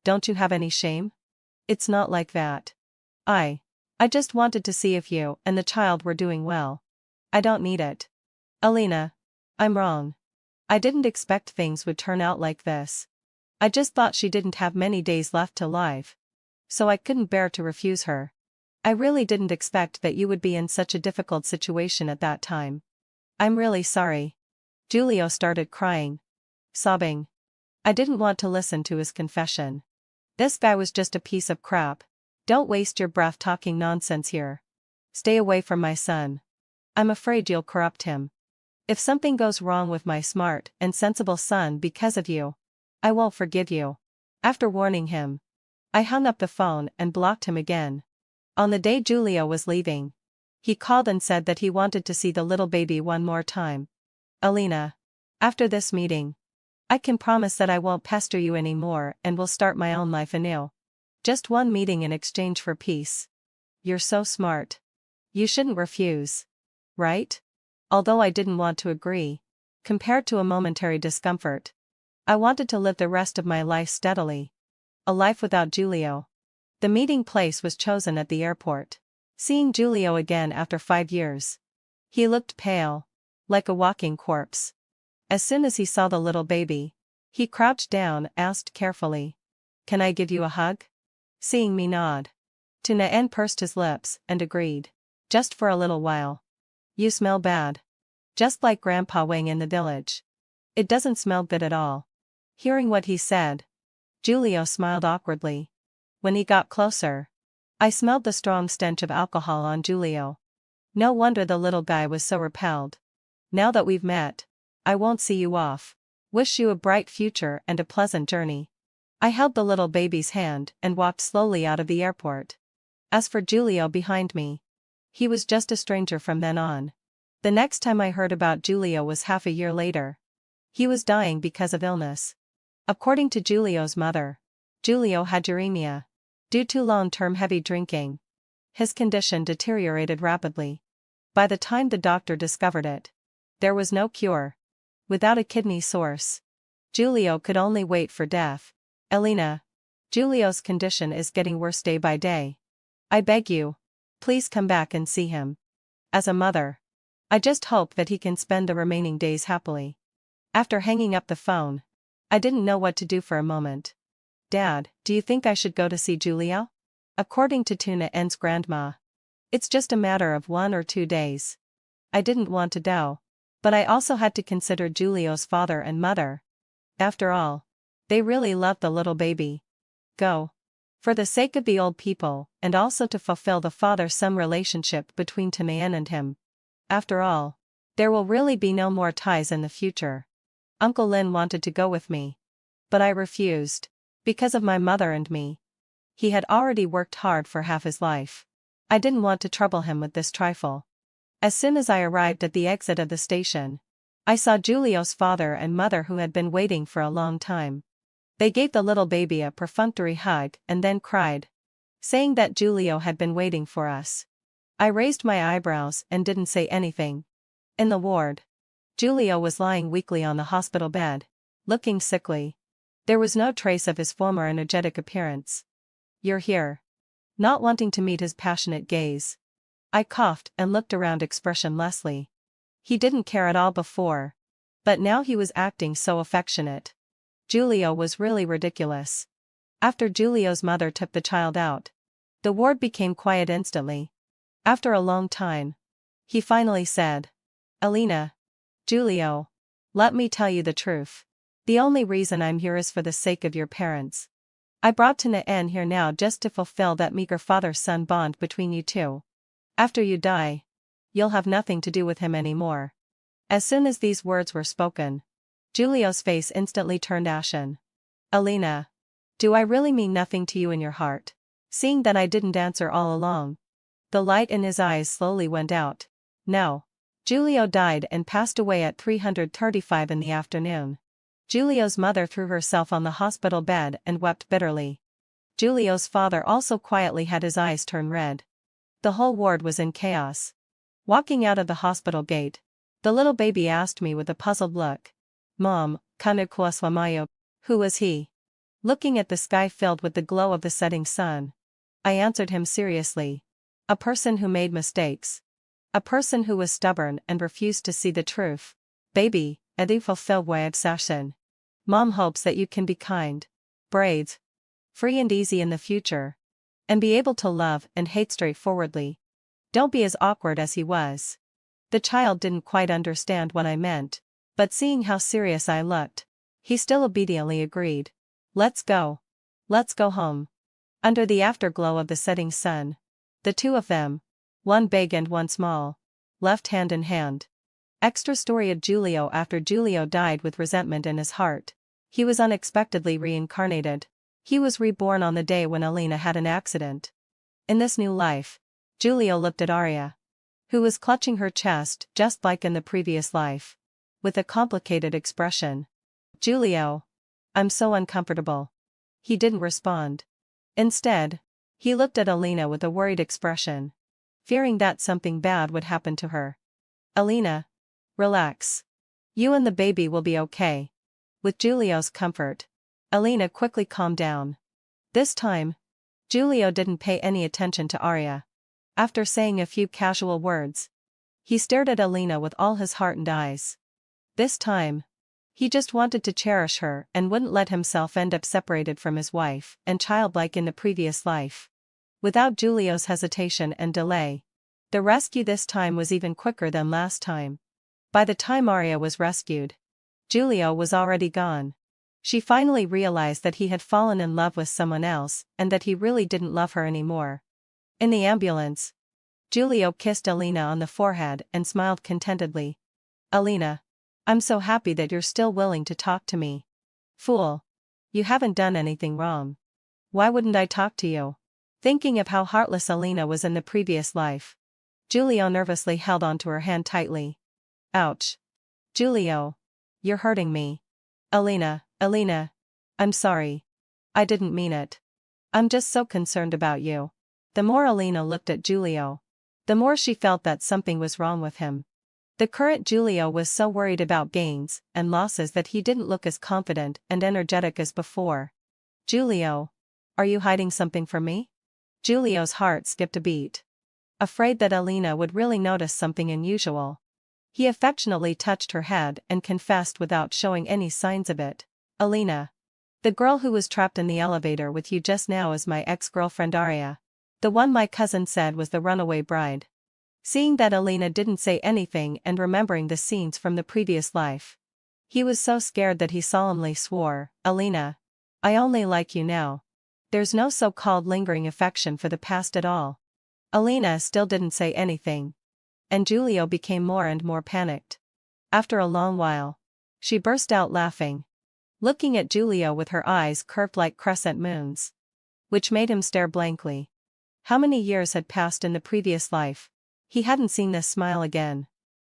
Don't you have any shame?" "It's not like that. I just wanted to see if you and the child were doing well. I don't need it." "Alina, I'm wrong. I didn't expect things would turn out like this. I just thought she didn't have many days left to live. So I couldn't bear to refuse her. I really didn't expect that you would be in such a difficult situation at that time. I'm really sorry." Giulio started crying, sobbing. I didn't want to listen to his confession. This guy was just a piece of crap. "Don't waste your breath talking nonsense here. Stay away from my son. I'm afraid you'll corrupt him." If something goes wrong with my smart and sensible son because of you, I won't forgive you. After warning him, I hung up the phone and blocked him again. On the day Giulio was leaving, he called and said that he wanted to see the little baby one more time. Alina, after this meeting, I can promise that I won't pester you anymore and will start my own life anew. Just one meeting in exchange for peace. You're so smart. You shouldn't refuse. Right? Although I didn't want to agree. Compared to a momentary discomfort, I wanted to live the rest of my life steadily. A life without Giulio. The meeting place was chosen at the airport. Seeing Giulio again after 5 years. He looked pale. Like a walking corpse. As soon as he saw the little baby, he crouched down, asked carefully, "Can I give you a hug?" Seeing me nod. Tuna pursed his lips and agreed. "Just for a little while. You smell bad. Just like Grandpa Wang in the village." "It doesn't smell good at all." Hearing what he said, Giulio smiled awkwardly. When he got closer, I smelled the strong stench of alcohol on Giulio. No wonder the little guy was so repelled. "Now that we've met, I won't see you off. Wish you a bright future and a pleasant journey." I held the little baby's hand and walked slowly out of the airport. As for Giulio behind me, he was just a stranger from then on. The next time I heard about Giulio was half a year later. He was dying because of illness. According to Giulio's mother, Giulio had uremia. Due to long-term heavy drinking, his condition deteriorated rapidly. By the time the doctor discovered it, there was no cure. Without a kidney source, Giulio could only wait for death. "Elena, Giulio's condition is getting worse day by day. I beg you, please come back and see him. As a mother, I just hope that he can spend the remaining days happily." After hanging up the phone, I didn't know what to do for a moment. "Dad, do you think I should go to see Giulio?" According to Tuna N's grandma, it's just a matter of 1 or 2 days. I didn't want to go. But I also had to consider Giulio's father and mother. After all, they really loved the little baby. Go. For the sake of the old people, and also to fulfill the father-son relationship between Tanayan and him. After all, there will really be no more ties in the future. Uncle Lin wanted to go with me. But I refused. Because of my mother and me. He had already worked hard for half his life. I didn't want to trouble him with this trifle. As soon as I arrived at the exit of the station, I saw Giulio's father and mother who had been waiting for a long time. They gave the little baby a perfunctory hug and then cried, saying that Giulio had been waiting for us. I raised my eyebrows and didn't say anything. In the ward, Giulio was lying weakly on the hospital bed, looking sickly. There was no trace of his former energetic appearance. "You're here." Not wanting to meet his passionate gaze, I coughed and looked around expressionlessly. He didn't care at all before. But now he was acting so affectionate. Giulio was really ridiculous. After Giulio's mother took the child out, the ward became quiet instantly. After a long time, he finally said, "Elena, Giulio, let me tell you the truth. The only reason I'm here is for the sake of your parents. I brought Tana N here now just to fulfill that meager father-son bond between you two. After you die, you'll have nothing to do with him anymore." As soon as these words were spoken, Giulio's face instantly turned ashen. "Elena, do I really mean nothing to you in your heart?" Seeing that I didn't answer all along, the light in his eyes slowly went out. "No. Giulio died and passed away at 3:35 in the afternoon." Giulio's mother threw herself on the hospital bed and wept bitterly. Giulio's father also quietly had his eyes turn red. The whole ward was in chaos. Walking out of the hospital gate, the little baby asked me with a puzzled look, "Mom, kano kuaswamayo?" Who was he? Looking at the sky filled with the glow of the setting sun, I answered him seriously. "A person who made mistakes. A person who was stubborn and refused to see the truth. Baby, edu fulfill sashin. Mom hopes that you can be kind, brave, free and easy in the future. And be able to love and hate straightforwardly. Don't be as awkward as he was." The child didn't quite understand what I meant, but seeing how serious I looked, he still obediently agreed. "Let's go. Let's go home." Under the afterglow of the setting sun, the two of them, one big and one small, left hand in hand. Extra story of Giulio. After Giulio died with resentment in his heart, he was unexpectedly reincarnated. He was reborn on the day when Alina had an accident. In this new life, Giulio looked at Arya, who was clutching her chest just like in the previous life, with a complicated expression. "Giulio, I'm so uncomfortable." He didn't respond. Instead, he looked at Alina with a worried expression, fearing that something bad would happen to her. "Alina, relax. You and the baby will be okay." With Giulio's comfort, Alina quickly calmed down. This time, Giulio didn't pay any attention to Arya. After saying a few casual words, he stared at Alina with all his heart and eyes. This time, he just wanted to cherish her and wouldn't let himself end up separated from his wife and child like in the previous life. Without Giulio's hesitation and delay, the rescue this time was even quicker than last time. By the time Arya was rescued, Giulio was already gone. She finally realized that he had fallen in love with someone else and that he really didn't love her anymore. In the ambulance, Giulio kissed Alina on the forehead and smiled contentedly. "Alina, I'm so happy that you're still willing to talk to me. Fool. You haven't done anything wrong. Why wouldn't I talk to you?" Thinking of how heartless Alina was in the previous life, Giulio nervously held onto her hand tightly. "Ouch. Giulio. You're hurting me." Alina, I'm sorry. I didn't mean it. I'm just so concerned about you." The more Alina looked at Giulio, the more she felt that something was wrong with him. The current Giulio was so worried about gains and losses that he didn't look as confident and energetic as before. "Giulio, are you hiding something from me?" Giulio's heart skipped a beat. Afraid that Alina would really notice something unusual, he affectionately touched her head and confessed without showing any signs of it. "Alina, the girl who was trapped in the elevator with you just now is my ex-girlfriend Arya. The one my cousin said was the runaway bride." Seeing that Alina didn't say anything and remembering the scenes from the previous life, he was so scared that he solemnly swore, "Alina, I only like you now. There's no so-called lingering affection for the past at all." Alina still didn't say anything, and Giulio became more and more panicked. After a long while, she burst out laughing, looking at Giulio with her eyes curved like crescent moons, which made him stare blankly. How many years had passed in the previous life? He hadn't seen this smile again.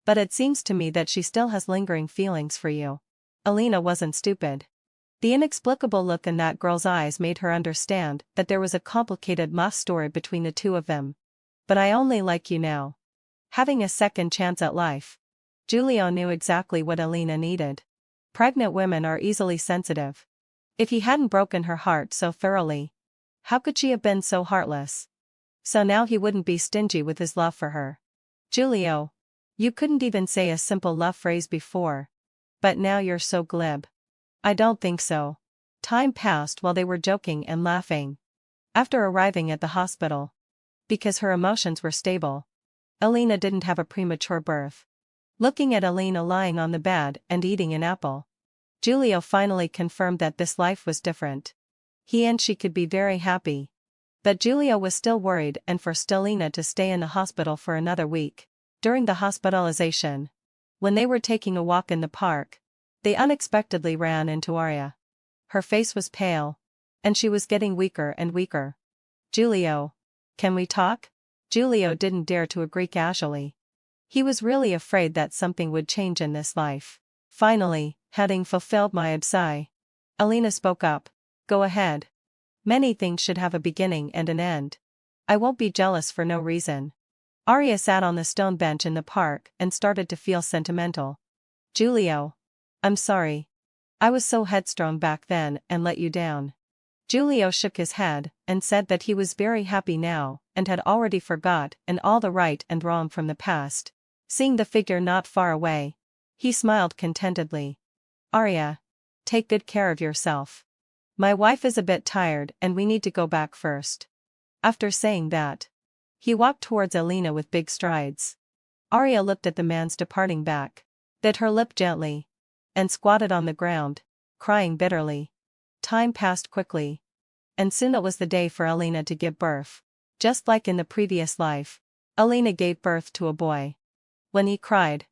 "But it seems to me that she still has lingering feelings for you." Alina wasn't stupid. The inexplicable look in that girl's eyes made her understand that there was a complicated love story between the two of them. "But I only like you now." Having a second chance at life, Giulio knew exactly what Alina needed. Pregnant women are easily sensitive. If he hadn't broken her heart so thoroughly, how could she have been so heartless? So now he wouldn't be stingy with his love for her. "Giulio, you couldn't even say a simple love phrase before. But now you're so glib." "I don't think so." Time passed while they were joking and laughing. After arriving at the hospital, because her emotions were stable, Alina didn't have a premature birth. Looking at Alina lying on the bed and eating an apple, Giulio finally confirmed that this life was different. He and she could be very happy. But Giulio was still worried and forced Alina to stay in the hospital for another week. During the hospitalization, when they were taking a walk in the park, they unexpectedly ran into Arya. Her face was pale, and she was getting weaker and weaker. "Giulio, can we talk?" Giulio didn't dare to agree casually. He was really afraid that something would change in this life. Finally, having fulfilled my absai, Alina spoke up. "Go ahead. Many things should have a beginning and an end. I won't be jealous for no reason." Arya sat on the stone bench in the park and started to feel sentimental. "Giulio, I'm sorry. I was so headstrong back then and let you down." Giulio shook his head and said that he was very happy now and had already forgot and all the right and wrong from the past. Seeing the figure not far away, he smiled contentedly. "Arya, take good care of yourself. My wife is a bit tired and we need to go back first." After saying that, he walked towards Alina with big strides. Arya looked at the man's departing back, bit her lip gently, and squatted on the ground, crying bitterly. Time passed quickly, and soon it was the day for Alina to give birth. Just like in the previous life, Alina gave birth to a boy. When he cried,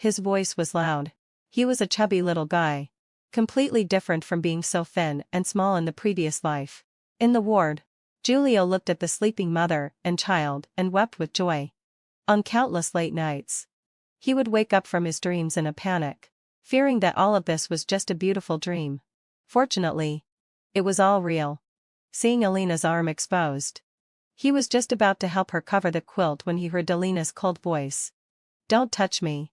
His voice was loud. He was a chubby little guy. Completely different from being so thin and small in the previous life. In the ward, Giulio looked at the sleeping mother and child and wept with joy. On countless late nights, he would wake up from his dreams in a panic, fearing that all of this was just a beautiful dream. Fortunately, it was all real. Seeing Alina's arm exposed, he was just about to help her cover the quilt when he heard Alina's cold voice. "Don't touch me.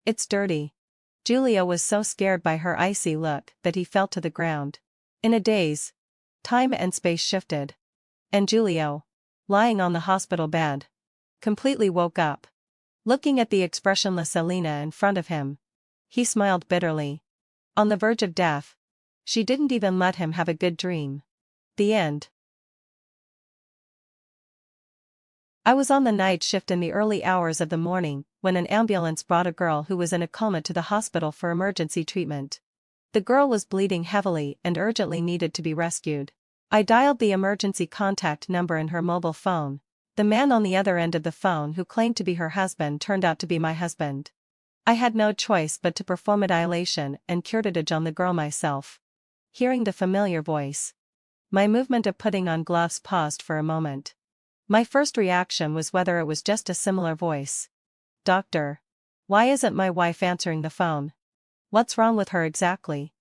It's dirty." Giulio was so scared by her icy look that he fell to the ground. In a daze, time and space shifted. And Giulio, lying on the hospital bed, completely woke up. Looking at the expressionless Alina in front of him, he smiled bitterly. On the verge of death, she didn't even let him have a good dream. The end. I was on the night shift in the early hours of the morning when an ambulance brought a girl who was in a coma to the hospital for emergency treatment. The girl was bleeding heavily and urgently needed to be rescued. I dialed the emergency contact number in her mobile phone. The man on the other end of the phone who claimed to be her husband turned out to be my husband. I had no choice but to perform a dilation and curettage on the girl myself. Hearing the familiar voice, my movement of putting on gloves paused for a moment. My first reaction was whether it was just a similar voice. "Doctor. Why isn't my wife answering the phone? What's wrong with her exactly?"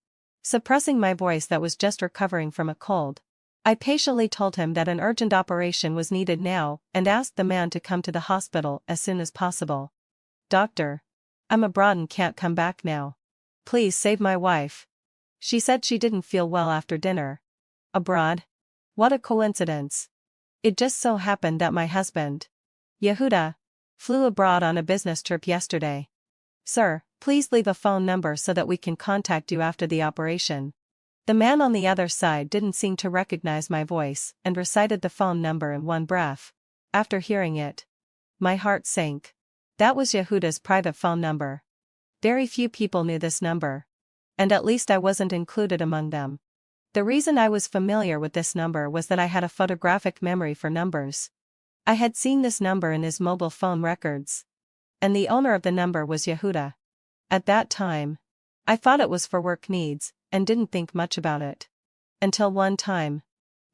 Suppressing my voice that was just recovering from a cold, I patiently told him that an urgent operation was needed now and asked the man to come to the hospital as soon as possible. "Doctor. I'm abroad and can't come back now. Please save my wife. She said she didn't feel well after dinner." Abroad? What a coincidence. It just so happened that my husband, Yehuda, flew abroad on a business trip yesterday. "Sir, please leave a phone number so that we can contact you after the operation." The man on the other side didn't seem to recognize my voice and recited the phone number in one breath. After hearing it, my heart sank. That was Yehuda's private phone number. Very few people knew this number. And at least I wasn't included among them. The reason I was familiar with this number was that I had a photographic memory for numbers. I had seen this number in his mobile phone records. And the owner of the number was Yehuda. At that time, I thought it was for work needs, and didn't think much about it. Until one time,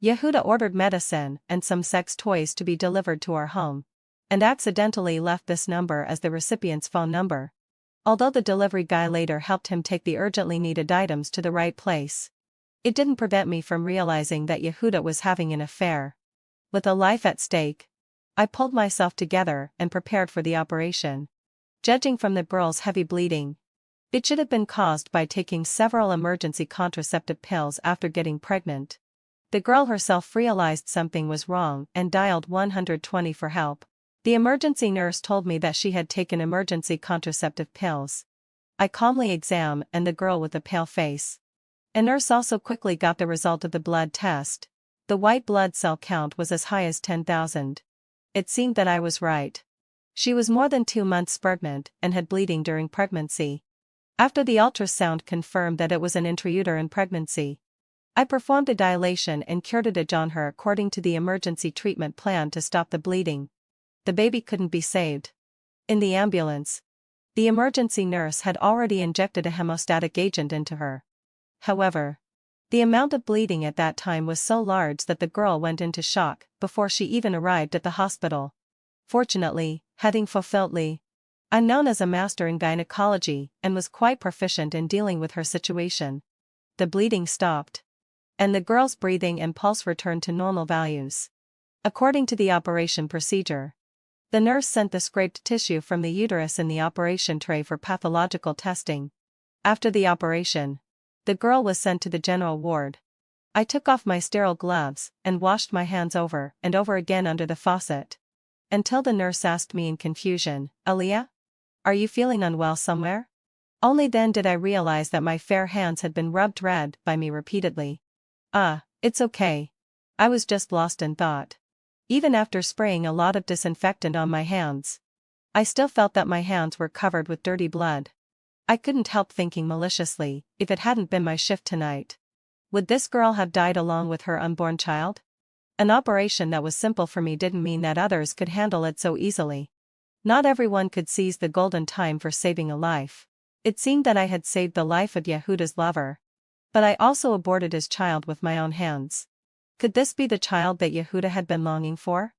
Yehuda ordered medicine and some sex toys to be delivered to our home, and accidentally left this number as the recipient's phone number. Although the delivery guy later helped him take the urgently needed items to the right place, it didn't prevent me from realizing that Yehuda was having an affair. With a life at stake, I pulled myself together and prepared for the operation. Judging from the girl's heavy bleeding, it should have been caused by taking several emergency contraceptive pills after getting pregnant. The girl herself realized something was wrong and dialed 120 for help. The emergency nurse told me that she had taken emergency contraceptive pills. I calmly examined the girl with a pale face. A nurse also quickly got the result of the blood test. The white blood cell count was as high as 10,000. It seemed that I was right. She was more than 2 months pregnant and had bleeding during pregnancy. After the ultrasound confirmed that it was an intrauterine pregnancy, I performed a dilation and curettage on her according to the emergency treatment plan to stop the bleeding. The baby couldn't be saved. In the ambulance, the emergency nurse had already injected a hemostatic agent into her. However, the amount of bleeding at that time was so large that the girl went into shock before she even arrived at the hospital. Fortunately, having fulfilledly, I'm known as a master in gynecology and was quite proficient in dealing with her situation. The bleeding stopped, and the girl's breathing and pulse returned to normal values. According to the operation procedure, the nurse sent the scraped tissue from the uterus in the operation tray for pathological testing. After the operation, the girl was sent to the general ward. I took off my sterile gloves and washed my hands over and over again under the faucet, until the nurse asked me in confusion, "Aliyah? Are you feeling unwell somewhere?" Only then did I realize that my fair hands had been rubbed red by me repeatedly. It's okay. I was just lost in thought. Even after spraying a lot of disinfectant on my hands, I still felt that my hands were covered with dirty blood. I couldn't help thinking maliciously, if it hadn't been my shift tonight, would this girl have died along with her unborn child? An operation that was simple for me didn't mean that others could handle it so easily. Not everyone could seize the golden time for saving a life. It seemed that I had saved the life of Yehuda's lover. But I also aborted his child with my own hands. Could this be the child that Yehuda had been longing for?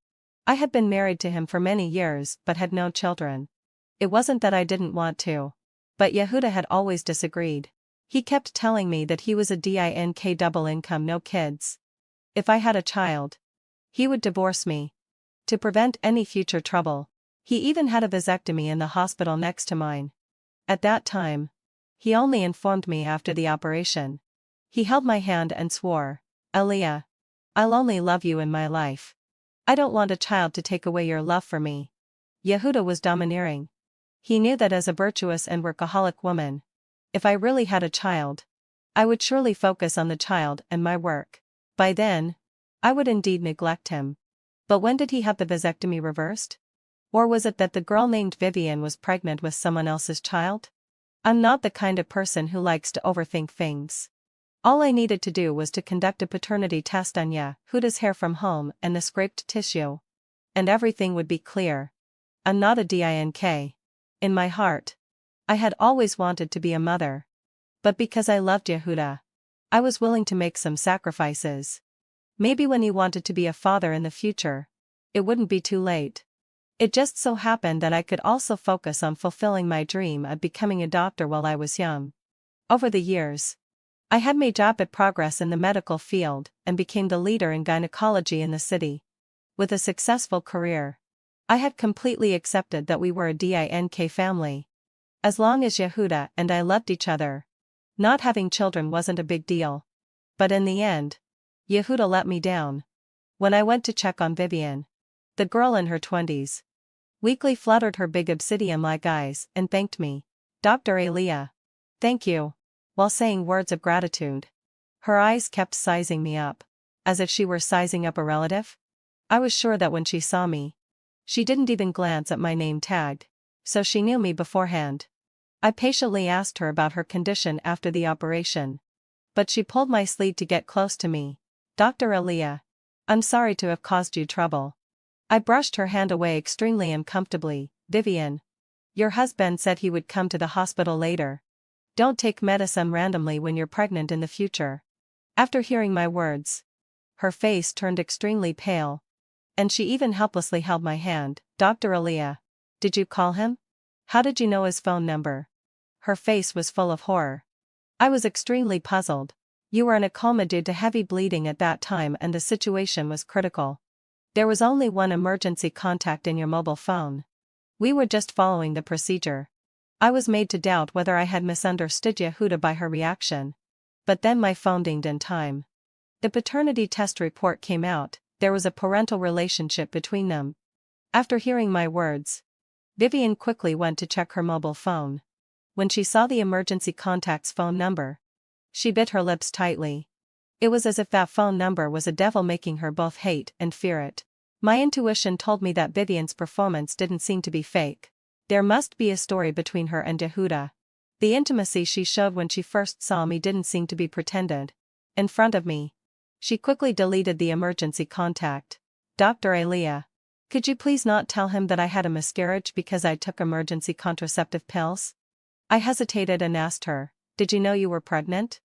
I had been married to him for many years but had no children. It wasn't that I didn't want to. But Yehuda had always disagreed. He kept telling me that he was a DINK double income, no kids. If I had a child, he would divorce me. To prevent any future trouble, he even had a vasectomy in the hospital next to mine. At that time, he only informed me after the operation. He held my hand and swore, "Aliyah, I'll only love you in my life. I don't want a child to take away your love for me." Yehuda was domineering. He knew that as a virtuous and workaholic woman, if I really had a child, I would surely focus on the child and my work. By then, I would indeed neglect him. But when did he have the vasectomy reversed? Or was it that the girl named Vivian was pregnant with someone else's child? I'm not the kind of person who likes to overthink things. All I needed to do was to conduct a paternity test on Yehuda's hair from home and the scraped tissue. And everything would be clear. I'm not a DINK. In my heart, I had always wanted to be a mother. But because I loved Yehuda, I was willing to make some sacrifices. Maybe when he wanted to be a father in the future, it wouldn't be too late. It just so happened that I could also focus on fulfilling my dream of becoming a doctor while I was young. Over the years, I had made rapid progress in the medical field and became the leader in gynecology in the city. With a successful career, I had completely accepted that we were a DINK family. As long as Yehuda and I loved each other, not having children wasn't a big deal. But in the end, Yehuda let me down. When I went to check on Vivian, the girl in her 20s, weakly fluttered her big obsidian-like eyes and thanked me, "Dr. Aliyah. Thank you," while saying words of gratitude. Her eyes kept sizing me up, as if she were sizing up a relative. I was sure that when she saw me, she didn't even glance at my name tag, so she knew me beforehand. I patiently asked her about her condition after the operation. But she pulled my sleeve to get close to me. "Dr. Aliyah, I'm sorry to have caused you trouble." I brushed her hand away extremely uncomfortably. "Vivian, your husband said he would come to the hospital later. Don't take medicine randomly when you're pregnant in the future." After hearing my words, her face turned extremely pale. And she even helplessly held my hand. "Dr. Aliyah, did you call him? How did you know his phone number?" Her face was full of horror. I was extremely puzzled. "You were in a coma due to heavy bleeding at that time and the situation was critical. There was only one emergency contact in your mobile phone. We were just following the procedure." I was made to doubt whether I had misunderstood Yehuda by her reaction. But then my phone dinged in time. The paternity test report came out. There was a parental relationship between them. After hearing my words, Vivian quickly went to check her mobile phone. When she saw the emergency contact's phone number, she bit her lips tightly. It was as if that phone number was a devil making her both hate and fear it. My intuition told me that Vivian's performance didn't seem to be fake. There must be a story between her and Yehuda. The intimacy she showed when she first saw me didn't seem to be pretended. In front of me, she quickly deleted the emergency contact. "Dr. Aliyah, could you please not tell him that I had a miscarriage because I took emergency contraceptive pills?" I hesitated and asked her, "Did you know you were pregnant?"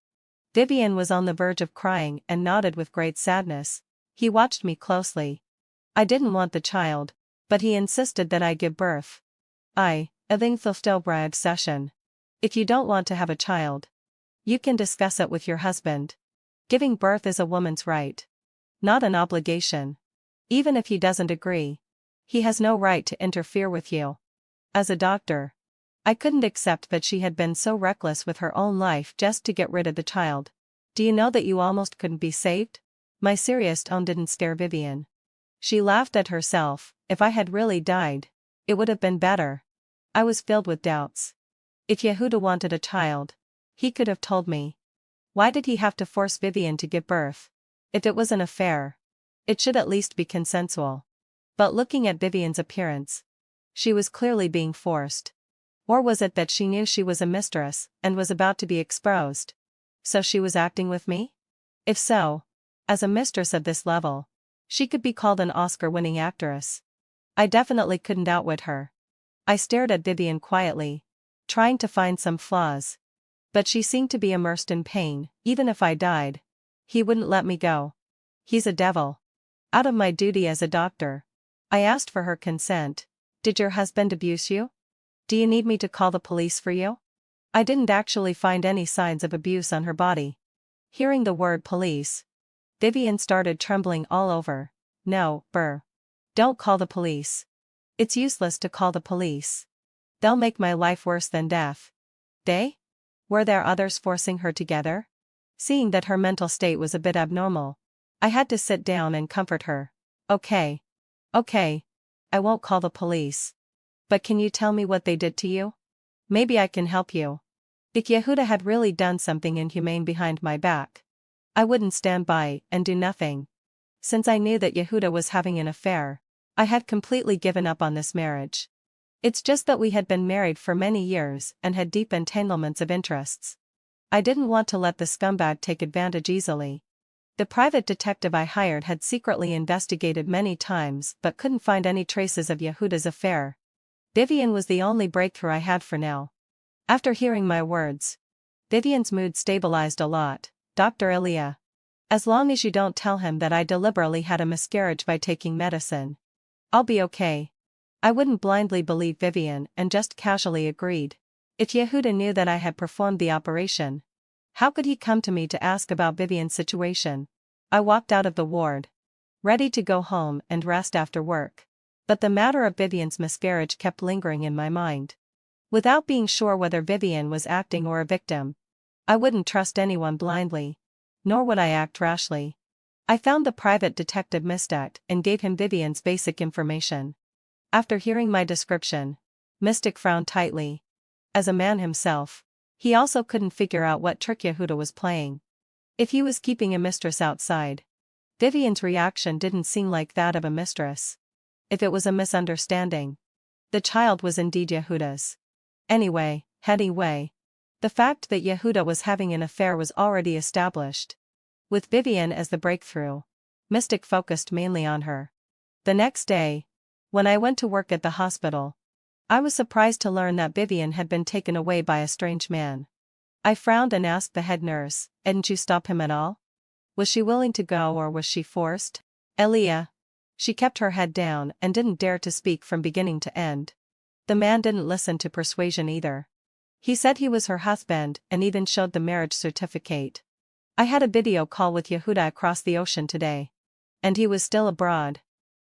Vivian was on the verge of crying and nodded with great sadness. He watched me closely. I didn't want the child, but he insisted that I give birth. Think Filstobra obsession. If you don't want to have a child, you can discuss it with your husband. Giving birth is a woman's right, not an obligation. Even if he doesn't agree, he has no right to interfere with you. As a doctor, I couldn't accept that she had been so reckless with her own life just to get rid of the child. "Do you know that you almost couldn't be saved?" My serious tone didn't scare Vivian. She laughed at herself. If I had really died, it would have been better. I was filled with doubts. If Yehuda wanted a child, he could have told me. Why did he have to force Vivian to give birth? If it was an affair, it should at least be consensual. But looking at Vivian's appearance, she was clearly being forced. Or was it that she knew she was a mistress and was about to be exposed? So she was acting with me? If so, as a mistress of this level, she could be called an Oscar-winning actress. I definitely couldn't outwit her. I stared at Vivian quietly, trying to find some flaws. But she seemed to be immersed in pain. Even if I died, he wouldn't let me go. He's a devil. Out of my duty as a doctor, I asked for her consent. Did your husband abuse you? Do you need me to call the police for you? I didn't actually find any signs of abuse on her body. Hearing the word police, Vivian started trembling all over. No, Burr. Don't call the police. It's useless to call the police. They'll make my life worse than death. They? Were there others forcing her together? Seeing that her mental state was a bit abnormal, I had to sit down and comfort her. Okay. Okay. I won't call the police. But can you tell me what they did to you? Maybe I can help you. If Yehuda had really done something inhumane behind my back, I wouldn't stand by and do nothing. Since I knew that Yehuda was having an affair, I had completely given up on this marriage. It's just that we had been married for many years and had deep entanglements of interests. I didn't want to let the scumbag take advantage easily. The private detective I hired had secretly investigated many times but couldn't find any traces of Yehuda's affair. Vivian was the only breakthrough I had for now. After hearing my words, Vivian's mood stabilized a lot. Dr. Elia. As long as you don't tell him that I deliberately had a miscarriage by taking medicine, I'll be okay. I wouldn't blindly believe Vivian and just casually agreed. If Yehuda knew that I had performed the operation, how could he come to me to ask about Vivian's situation? I walked out of the ward, ready to go home and rest after work. But the matter of Vivian's miscarriage kept lingering in my mind. Without being sure whether Vivian was acting or a victim, I wouldn't trust anyone blindly, nor would I act rashly. I found the private detective Mystic and gave him Vivian's basic information. After hearing my description, Mystic frowned tightly. As a man himself, he also couldn't figure out what trick Yehuda was playing. If he was keeping a mistress outside, Vivian's reaction didn't seem like that of a mistress. If it was a misunderstanding, the child was indeed Yehuda's. Anyway, the fact that Yehuda was having an affair was already established. With Vivian as the breakthrough, Mystic focused mainly on her. The next day, when I went to work at the hospital, I was surprised to learn that Vivian had been taken away by a strange man. I frowned and asked the head nurse, "Didn't you stop him at all? Was she willing to go or was she forced?" Elia. She kept her head down and didn't dare to speak from beginning to end. The man didn't listen to persuasion either. He said he was her husband and even showed the marriage certificate. I had a video call with Yehuda across the ocean today. And he was still abroad.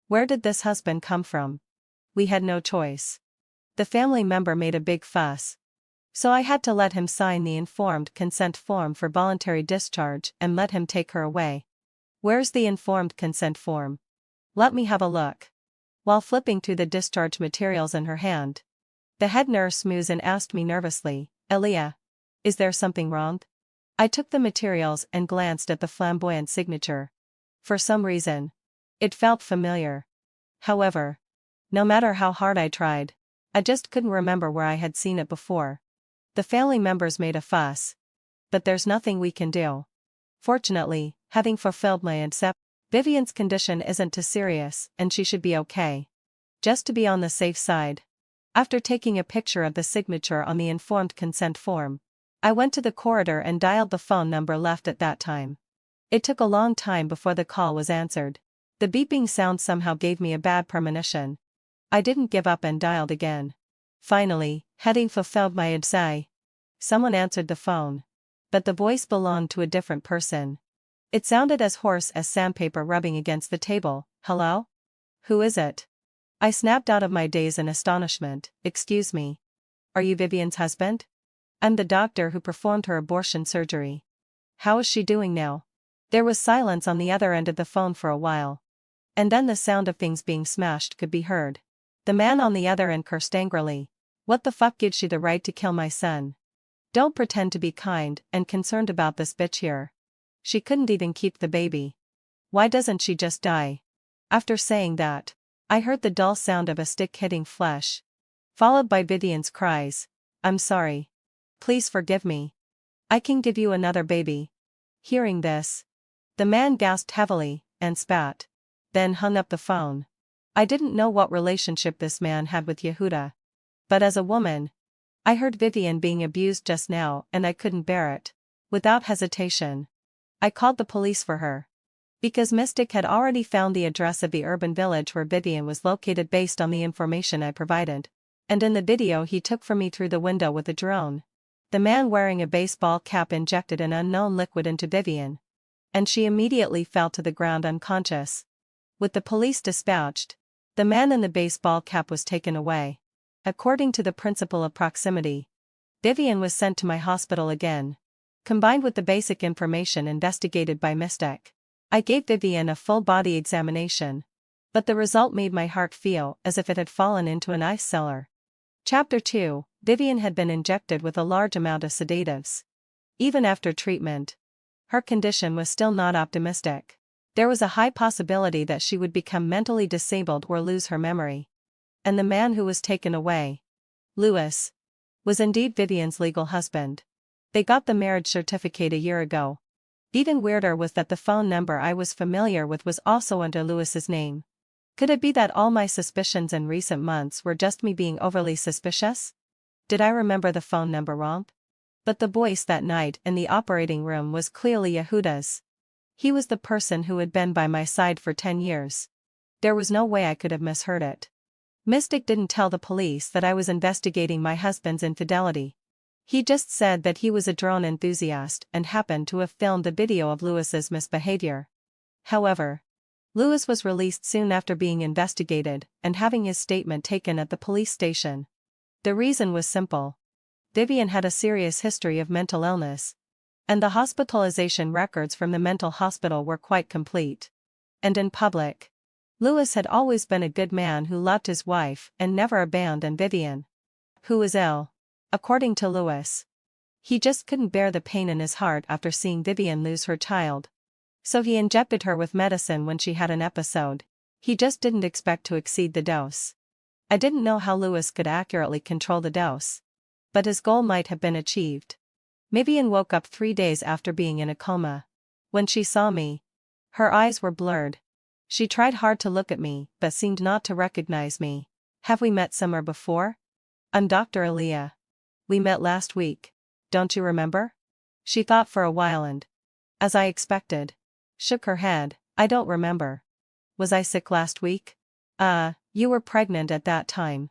Where did this husband come from? We had no choice. The family member made a big fuss. So I had to let him sign the informed consent form for voluntary discharge and let him take her away. Where's the informed consent form? Let me have a look. While flipping through the discharge materials in her hand, the head nurse mused and asked me nervously, "Elia, is there something wrong?" I took the materials and glanced at the flamboyant signature. For some reason, it felt familiar. However, no matter how hard I tried, I just couldn't remember where I had seen it before. The family members made a fuss. But there's nothing we can do. Fortunately, having fulfilled my accept, Vivian's condition isn't too serious and she should be okay. Just to be on the safe side. After taking a picture of the signature on the informed consent form, I went to the corridor and dialed the phone number left at that time. It took a long time before the call was answered. The beeping sound somehow gave me a bad premonition. I didn't give up and dialed again. Finally, having fulfilled my IDSI, someone answered the phone. But the voice belonged to a different person. It sounded as hoarse as sandpaper rubbing against the table. "Hello? Who is it?" I snapped out of my daze in astonishment. "Excuse me. Are you Vivian's husband? I'm the doctor who performed her abortion surgery. How is she doing now?" There was silence on the other end of the phone for a while. And then the sound of things being smashed could be heard. The man on the other end cursed angrily. "What the fuck gives you the right to kill my son? Don't pretend to be kind and concerned about this bitch here. She couldn't even keep the baby. Why doesn't she just die?" After saying that, I heard the dull sound of a stick hitting flesh, followed by Vivian's cries, "I'm sorry. Please forgive me. I can give you another baby." Hearing this, the man gasped heavily and spat, then hung up the phone. I didn't know what relationship this man had with Yehuda. But as a woman, I heard Vivian being abused just now and I couldn't bear it. Without hesitation, I called the police for her. Because Mystic had already found the address of the urban village where Vivian was located based on the information I provided. And in the video he took from me through the window with a drone, the man wearing a baseball cap injected an unknown liquid into Vivian, and she immediately fell to the ground unconscious. With the police dispatched, the man in the baseball cap was taken away. According to the principle of proximity, Vivian was sent to my hospital again. Combined with the basic information investigated by Mystic, I gave Vivian a full-body examination. But the result made my heart feel as if it had fallen into an ice cellar. Chapter 2. Vivian had been injected with a large amount of sedatives. Even after treatment, her condition was still not optimistic. There was a high possibility that she would become mentally disabled or lose her memory. And the man who was taken away, Louis, was indeed Vivian's legal husband. They got the marriage certificate a year ago. Even weirder was that the phone number I was familiar with was also under Louis's name. Could it be that all my suspicions in recent months were just me being overly suspicious? Did I remember the phone number wrong? But the voice that night in the operating room was clearly Yehuda's. He was the person who had been by my side for 10 years. There was no way I could have misheard it. Mystic didn't tell the police that I was investigating my husband's infidelity. He just said that he was a drone enthusiast and happened to have filmed a video of Louis's misbehavior. However, Louis was released soon after being investigated and having his statement taken at the police station. The reason was simple. Vivian had a serious history of mental illness, and the hospitalization records from the mental hospital were quite complete. And in public, Louis had always been a good man who loved his wife and never abandoned Vivian, who was ill. According to Louis, he just couldn't bear the pain in his heart after seeing Vivian lose her child. So he injected her with medicine when she had an episode. He just didn't expect to exceed the dose. I didn't know how Louis could accurately control the dose, but his goal might have been achieved. Vivian woke up 3 days after being in a coma. When she saw me, her eyes were blurred. She tried hard to look at me but seemed not to recognize me. Have we met somewhere before? I'm Dr. Aaliyah. We met last week. Don't you remember? She thought for a while and, as I expected, shook her head. I don't remember. Was I sick last week? You were pregnant at that time.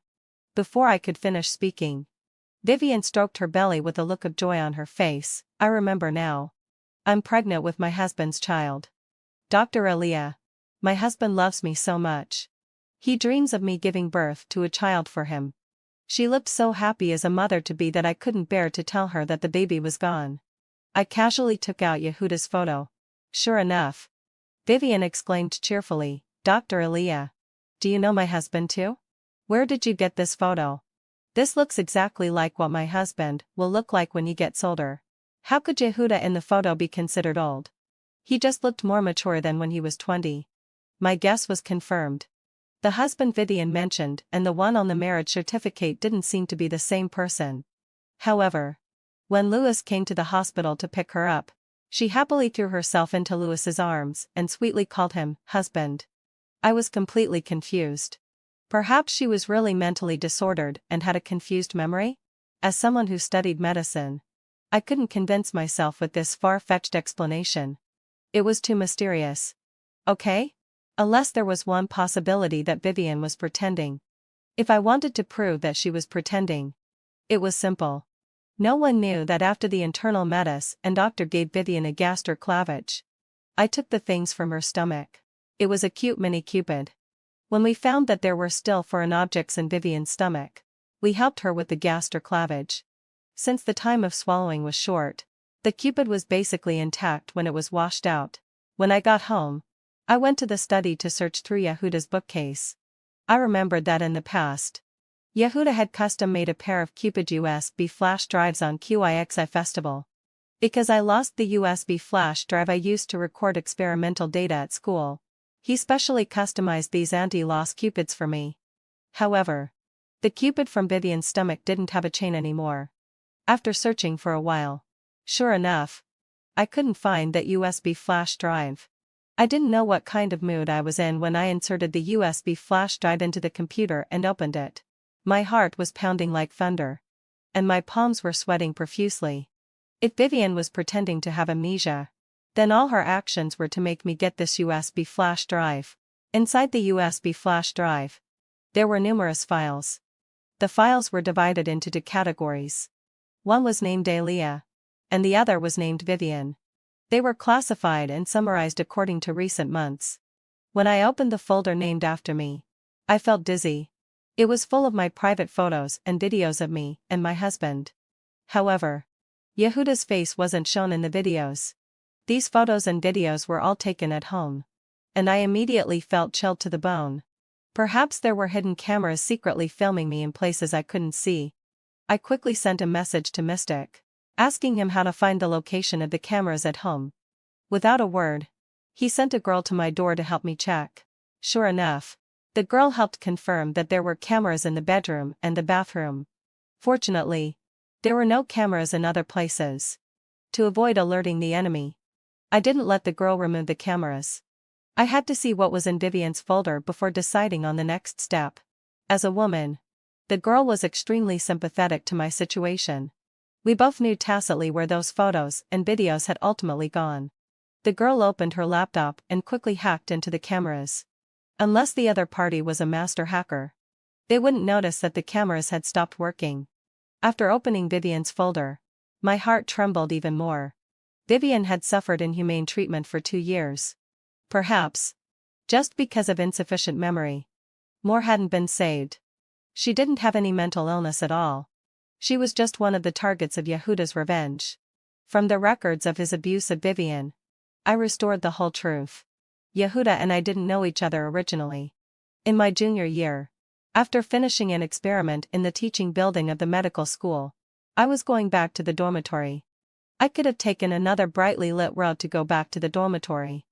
Before I could finish speaking, Vivian stroked her belly with a look of joy on her face. I remember now. I'm pregnant with my husband's child. Dr. Aaliyah. My husband loves me so much. He dreams of me giving birth to a child for him. She looked so happy as a mother-to-be that I couldn't bear to tell her that the baby was gone. I casually took out Yehuda's photo. Sure enough, Vivian exclaimed cheerfully, Dr. Aaliyah. Do you know my husband too? Where did you get this photo? This looks exactly like what my husband will look like when he gets older. How could Yehuda in the photo be considered old? He just looked more mature than when he was 20. My guess was confirmed. The husband Vivian mentioned and the one on the marriage certificate didn't seem to be the same person. However, when Louis came to the hospital to pick her up, she happily threw herself into Louis's arms and sweetly called him husband. I was completely confused. Perhaps she was really mentally disordered and had a confused memory? As someone who studied medicine, I couldn't convince myself with this far-fetched explanation. It was too mysterious. Okay? Unless there was one possibility that Vivian was pretending. If I wanted to prove that she was pretending, it was simple. No one knew that after the internal medicine and doctor gave Vivian a gastric lavage, I took the things from her stomach. It was a cute mini Cupid. When we found that there were still foreign objects in Vivian's stomach, we helped her with the gastric lavage. Since the time of swallowing was short, the Cupid was basically intact when it was washed out. When I got home, I went to the study to search through Yehuda's bookcase. I remembered that in the past, Yehuda had custom-made a pair of Cupid USB flash drives on QIXI Festival. Because I lost the USB flash drive I used to record experimental data at school, he specially customized these anti-loss Cupids for me. However, the Cupid from Vivian's stomach didn't have a chain anymore. After searching for a while, sure enough, I couldn't find that USB flash drive. I didn't know what kind of mood I was in when I inserted the USB flash drive into the computer and opened it. My heart was pounding like thunder. And my palms were sweating profusely. If Vivian was pretending to have amnesia, then all her actions were to make me get this USB flash drive. Inside the USB flash drive, there were numerous files. The files were divided into two categories. One was named Alia, and the other was named Vivian. They were classified and summarized according to recent months. When I opened the folder named after me, I felt dizzy. It was full of my private photos and videos of me and my husband. However, Yehuda's face wasn't shown in the videos. These photos and videos were all taken at home. And I immediately felt chilled to the bone. Perhaps there were hidden cameras secretly filming me in places I couldn't see. I quickly sent a message to Mystic, asking him how to find the location of the cameras at home. Without a word, he sent a girl to my door to help me check. Sure enough, the girl helped confirm that there were cameras in the bedroom and the bathroom. Fortunately, there were no cameras in other places. To avoid alerting the enemy, I didn't let the girl remove the cameras. I had to see what was in Vivian's folder before deciding on the next step. As a woman, the girl was extremely sympathetic to my situation. We both knew tacitly where those photos and videos had ultimately gone. The girl opened her laptop and quickly hacked into the cameras. Unless the other party was a master hacker, they wouldn't notice that the cameras had stopped working. After opening Vivian's folder, my heart trembled even more. Vivian had suffered inhumane treatment for 2 years. Perhaps, just because of insufficient memory, more hadn't been saved. She didn't have any mental illness at all. She was just one of the targets of Yehuda's revenge. From the records of his abuse of Vivian, I restored the whole truth. Yehuda and I didn't know each other originally. In my junior year, after finishing an experiment in the teaching building of the medical school, I was going back to the dormitory. I could have taken another brightly lit road to go back to the dormitory.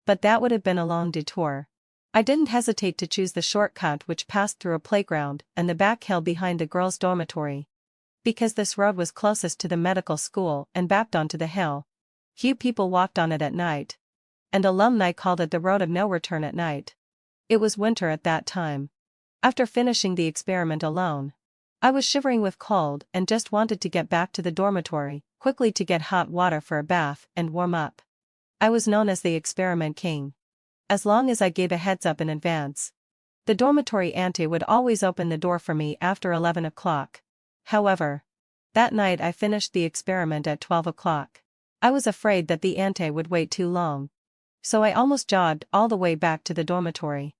But that would have been a long detour. I didn't hesitate to choose the shortcut which passed through a playground and the back hill behind the girls' dormitory. Because this road was closest to the medical school and backed onto the hill, few people walked on it at night. And alumni called it the road of no return at night. It was winter at that time. After finishing the experiment alone, I was shivering with cold and just wanted to get back to the dormitory, quickly to get hot water for a bath and warm up. I was known as the Experiment King. As long as I gave a heads up in advance, the dormitory auntie would always open the door for me after 11 o'clock. However, that night I finished the experiment at 12 o'clock. I was afraid that the auntie would wait too long. So I almost jogged all the way back to the dormitory.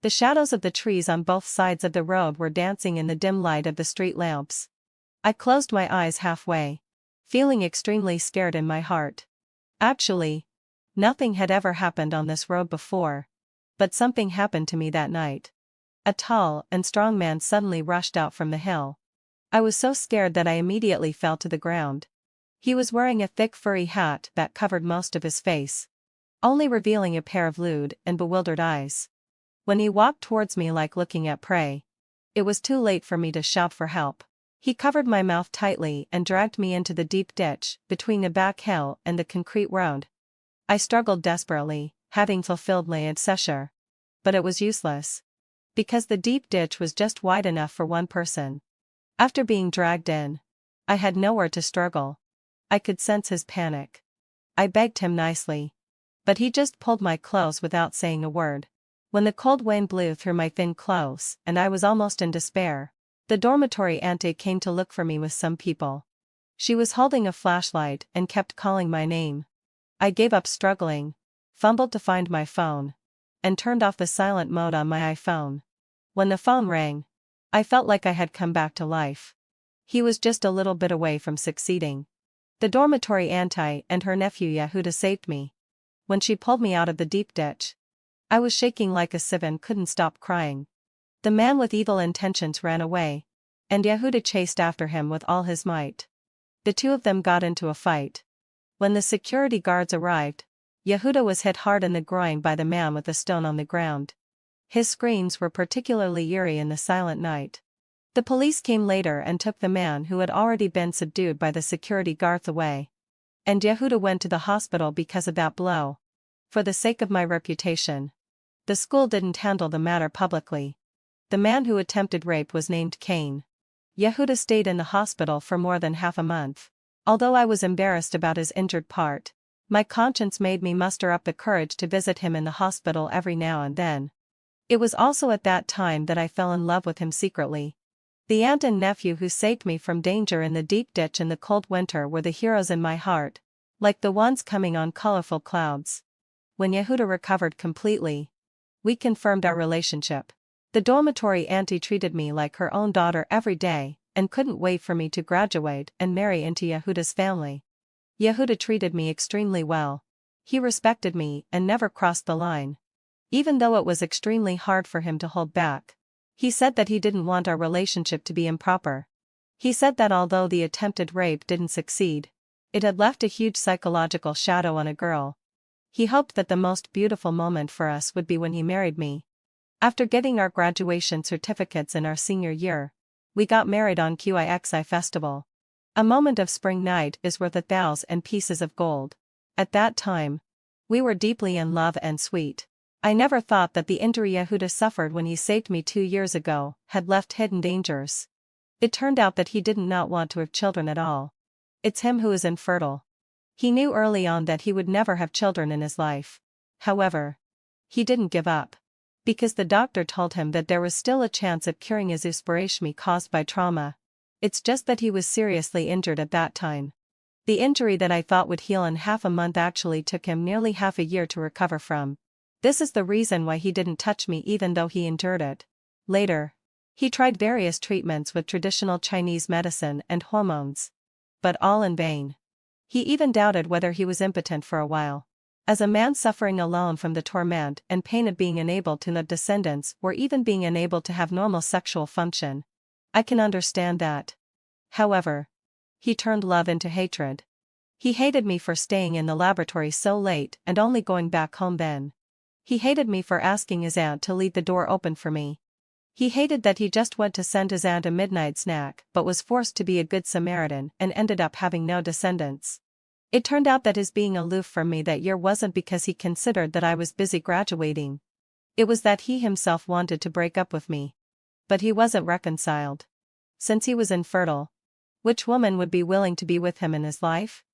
The shadows of the trees on both sides of the road were dancing in the dim light of the street lamps. I closed my eyes halfway, feeling extremely scared in my heart. Actually, nothing had ever happened on this road before. But something happened to me that night. A tall and strong man suddenly rushed out from the hill. I was so scared that I immediately fell to the ground. He was wearing a thick furry hat that covered most of his face, only revealing a pair of lewd and bewildered eyes. When he walked towards me like looking at prey, it was too late for me to shout for help. He covered my mouth tightly and dragged me into the deep ditch between the back hill and the concrete road. I struggled desperately, having fulfilled my adsecher. But it was useless. Because the deep ditch was just wide enough for one person. After being dragged in, I had nowhere to struggle. I could sense his panic. I begged him nicely. But he just pulled my clothes without saying a word. When the cold wind blew through my thin clothes and I was almost in despair, the dormitory auntie came to look for me with some people. She was holding a flashlight and kept calling my name. I gave up struggling, fumbled to find my phone, and turned off the silent mode on my iPhone. When the phone rang, I felt like I had come back to life. He was just a little bit away from succeeding. The dormitory auntie and her nephew Yehuda saved me. When she pulled me out of the deep ditch, I was shaking like a sieve and couldn't stop crying. The man with evil intentions ran away, and Yehuda chased after him with all his might. The two of them got into a fight. When the security guards arrived, Yehuda was hit hard in the groin by the man with the stone on the ground. His screams were particularly eerie in the silent night. The police came later and took the man who had already been subdued by the security guards away. And Yehuda went to the hospital because of that blow. For the sake of my reputation, the school didn't handle the matter publicly. The man who attempted rape was named Cain. Yehuda stayed in the hospital for more than half a month. Although I was embarrassed about his injured part, my conscience made me muster up the courage to visit him in the hospital every now and then. It was also at that time that I fell in love with him secretly. The aunt and nephew who saved me from danger in the deep ditch in the cold winter were the heroes in my heart, like the ones coming on colorful clouds. When Yehuda recovered completely, we confirmed our relationship. The dormitory auntie treated me like her own daughter every day, and couldn't wait for me to graduate and marry into Yehuda's family. Yehuda treated me extremely well. He respected me and never crossed the line. Even though it was extremely hard for him to hold back. He said that he didn't want our relationship to be improper. He said that although the attempted rape didn't succeed, it had left a huge psychological shadow on a girl. He hoped that the most beautiful moment for us would be when he married me. After getting our graduation certificates in our senior year, we got married on QIXI Festival. A moment of spring night is worth 1,000 pieces of gold. At that time, we were deeply in love and sweet. I never thought that the injury Yehuda suffered when he saved me 2 years ago had left hidden dangers. It turned out that he didn't not want to have children at all. It's him who is infertile. He knew early on that he would never have children in his life. However, he didn't give up. Because the doctor told him that there was still a chance of curing his usparashmi caused by trauma. It's just that he was seriously injured at that time. The injury that I thought would heal in half a month actually took him nearly half a year to recover from. This is the reason why he didn't touch me even though he endured it. Later, he tried various treatments with traditional Chinese medicine and hormones. But all in vain. He even doubted whether he was impotent for a while. As a man suffering alone from the torment and pain of being unable to have descendants or even being unable to have normal sexual function, I can understand that. However, he turned love into hatred. He hated me for staying in the laboratory so late and only going back home then. He hated me for asking his aunt to leave the door open for me. He hated that he just went to send his aunt a midnight snack but was forced to be a good Samaritan and ended up having no descendants. It turned out that his being aloof from me that year wasn't because he considered that I was busy graduating. It was that he himself wanted to break up with me. But he wasn't reconciled. Since he was infertile, which woman would be willing to be with him in his life?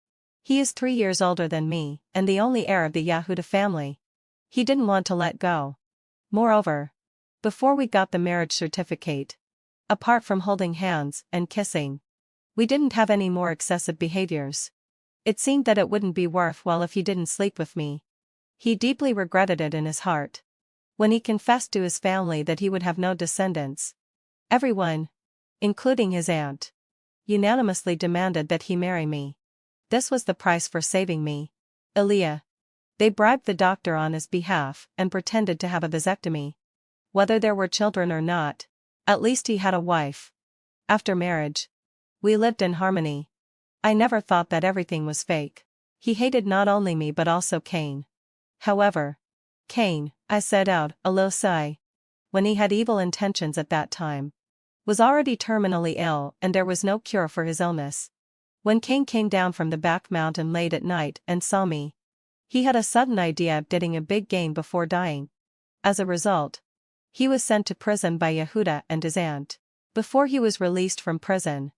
He is 3 years older than me and the only heir of the Yehuda family. He didn't want to let go. Moreover, before we got the marriage certificate, apart from holding hands and kissing, we didn't have any more excessive behaviors. It seemed that it wouldn't be worthwhile if he didn't sleep with me. He deeply regretted it in his heart. When he confessed to his family that he would have no descendants, everyone, including his aunt, unanimously demanded that he marry me. This was the price for saving me. Elia. They bribed the doctor on his behalf and pretended to have a vasectomy. Whether there were children or not, at least he had a wife. After marriage, we lived in harmony. I never thought that everything was fake. He hated not only me but also Cain. However, Cain, I set out, Elosai, when he had evil intentions at that time, was already terminally ill and there was no cure for his illness. When Cain came down from the back mountain late at night and saw me, he had a sudden idea of getting a big gain before dying. As a result, he was sent to prison by Yehuda and his aunt. Before he was released from prison,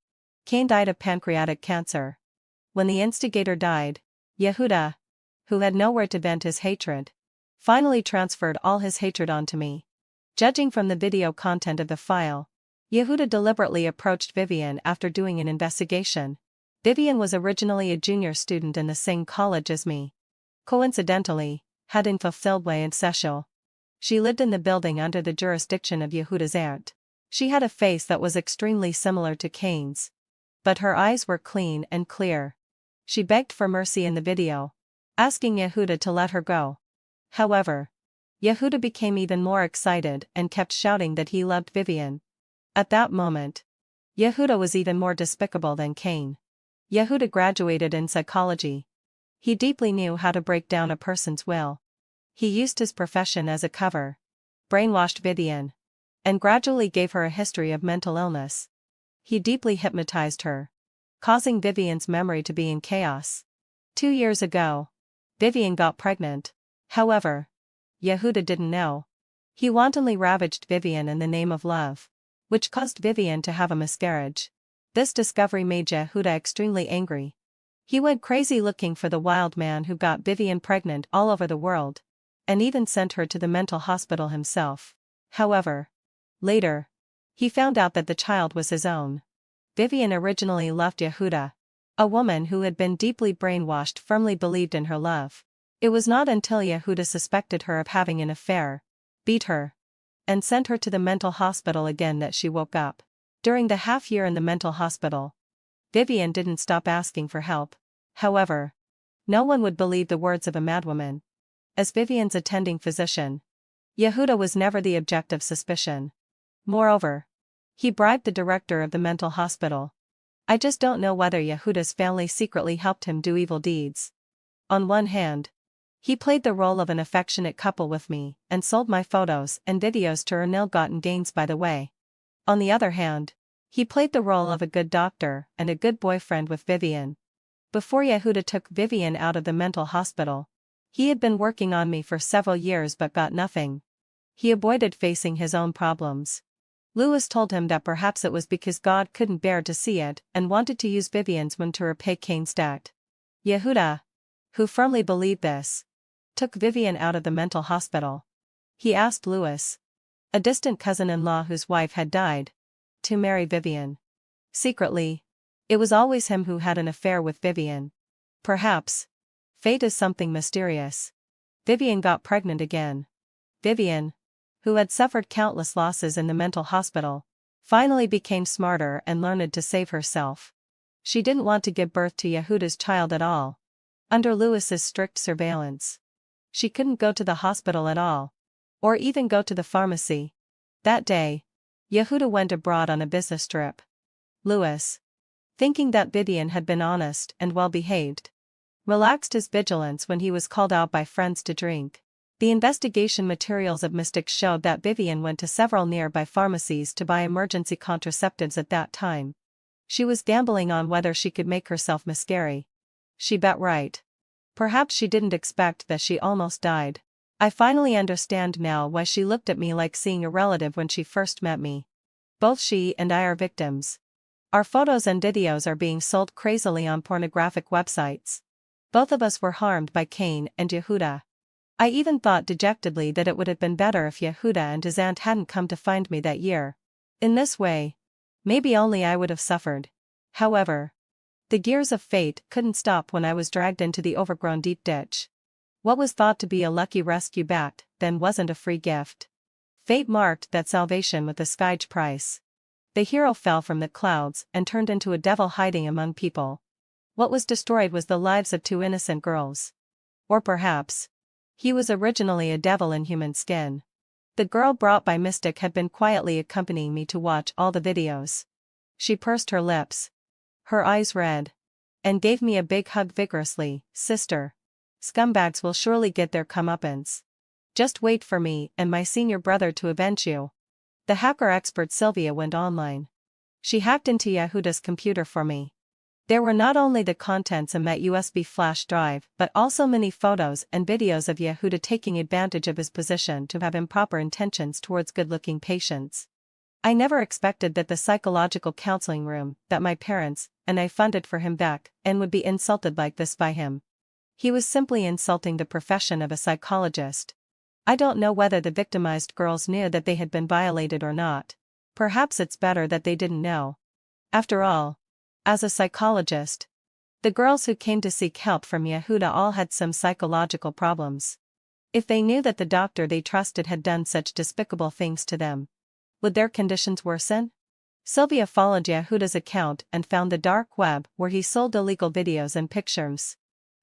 Cain died of pancreatic cancer. When the instigator died, Yehuda, who had nowhere to vent his hatred, finally transferred all his hatred onto me. Judging from the video content of the file, Yehuda deliberately approached Vivian after doing an investigation. Vivian was originally a junior student in the same college as me. Coincidentally, hadn't fulfilled way in Sechel. She lived in the building under the jurisdiction of Yehuda's aunt. She had a face that was extremely similar to Cain's. But her eyes were clean and clear. She begged for mercy in the video, asking Yehuda to let her go. However, Yehuda became even more excited and kept shouting that he loved Vivian. At that moment, Yehuda was even more despicable than Cain. Yehuda graduated in psychology. He deeply knew how to break down a person's will. He used his profession as a cover, brainwashed Vivian, and gradually gave her a history of mental illness. He deeply hypnotized her, causing Vivian's memory to be in chaos. 2 years ago, Vivian got pregnant. However, Yehuda didn't know. He wantonly ravaged Vivian in the name of love, which caused Vivian to have a miscarriage. This discovery made Yehuda extremely angry. He went crazy looking for the wild man who got Vivian pregnant all over the world, and even sent her to the mental hospital himself. However, later, he found out that the child was his own. Vivian originally loved Yehuda. A woman who had been deeply brainwashed firmly believed in her love. It was not until Yehuda suspected her of having an affair, beat her, and sent her to the mental hospital again that she woke up. During the half-year in the mental hospital, Vivian didn't stop asking for help. However, no one would believe the words of a madwoman. As Vivian's attending physician, Yehuda was never the object of suspicion. Moreover, he bribed the director of the mental hospital. I just don't know whether Yehuda's family secretly helped him do evil deeds. On one hand, he played the role of an affectionate couple with me and sold my photos and videos to earn ill-gotten gains by the way. On the other hand, he played the role of a good doctor and a good boyfriend with Vivian. Before Yehuda took Vivian out of the mental hospital, he had been working on me for several years but got nothing. He avoided facing his own problems. Lewis told him that perhaps it was because God couldn't bear to see it and wanted to use Vivian's womb to repay Cain's debt. Yehuda, who firmly believed this, took Vivian out of the mental hospital. He asked Lewis, a distant cousin-in-law whose wife had died, to marry Vivian. Secretly, it was always him who had an affair with Vivian. Perhaps fate is something mysterious. Vivian got pregnant again. Vivian, who had suffered countless losses in the mental hospital, finally became smarter and learned to save herself. She didn't want to give birth to Yehuda's child at all. Under Lewis's strict surveillance, she couldn't go to the hospital at all, or even go to the pharmacy. That day, Yehuda went abroad on a business trip. Lewis, thinking that Vivian had been honest and well-behaved, relaxed his vigilance when he was called out by friends to drink. The investigation materials of Mystics showed that Vivian went to several nearby pharmacies to buy emergency contraceptives at that time. She was gambling on whether she could make herself miscarry. She bet right. Perhaps she didn't expect that she almost died. I finally understand now why she looked at me like seeing a relative when she first met me. Both she and I are victims. Our photos and videos are being sold crazily on pornographic websites. Both of us were harmed by Cain and Yehuda. I even thought dejectedly that it would have been better if Yehuda and his aunt hadn't come to find me that year. In this way, maybe only I would have suffered. However, the gears of fate couldn't stop when I was dragged into the overgrown deep ditch. What was thought to be a lucky rescue back then wasn't a free gift. Fate marked that salvation with a skyge price. The hero fell from the clouds and turned into a devil hiding among people. What was destroyed was the lives of two innocent girls. Or perhaps he was originally a devil in human skin. The girl brought by Mystic had been quietly accompanying me to watch all the videos. She pursed her lips, her eyes red, and gave me a big hug vigorously. Sister, scumbags will surely get their comeuppance. Just wait for me and my senior brother to avenge you. The hacker expert Sylvia went online. She hacked into Yehuda's computer for me. There were not only the contents in that USB flash drive but also many photos and videos of Yehuda taking advantage of his position to have improper intentions towards good-looking patients. I never expected that the psychological counseling room that my parents and I funded for him back and would be insulted like this by him. He was simply insulting the profession of a psychologist. I don't know whether the victimized girls knew that they had been violated or not. Perhaps it's better that they didn't know. After all, as a psychologist, the girls who came to seek help from Yehuda all had some psychological problems. If they knew that the doctor they trusted had done such despicable things to them, would their conditions worsen? Sylvia followed Yehuda's account and found the dark web where he sold illegal videos and pictures.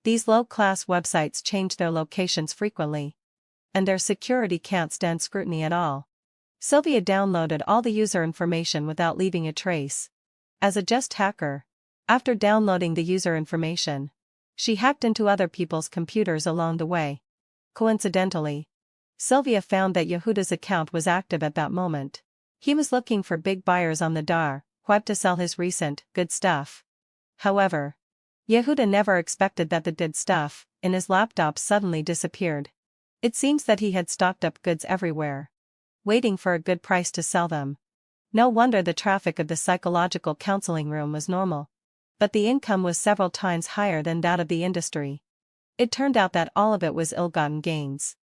These low-class websites change their locations frequently, and their security can't stand scrutiny at all. Sylvia downloaded all the user information without leaving a trace. As a just hacker, after downloading the user information, she hacked into other people's computers along the way. Coincidentally, Sylvia found that Yehuda's account was active at that moment. He was looking for big buyers on the dark web to sell his recent good stuff. However, Yehuda never expected that the good stuff in his laptop suddenly disappeared. It seems that he had stocked up goods everywhere. waiting for a good price to sell them. No wonder the traffic of the psychological counseling room was normal. But the income was several times higher than that of the industry. It turned out that all of it was ill-gotten gains.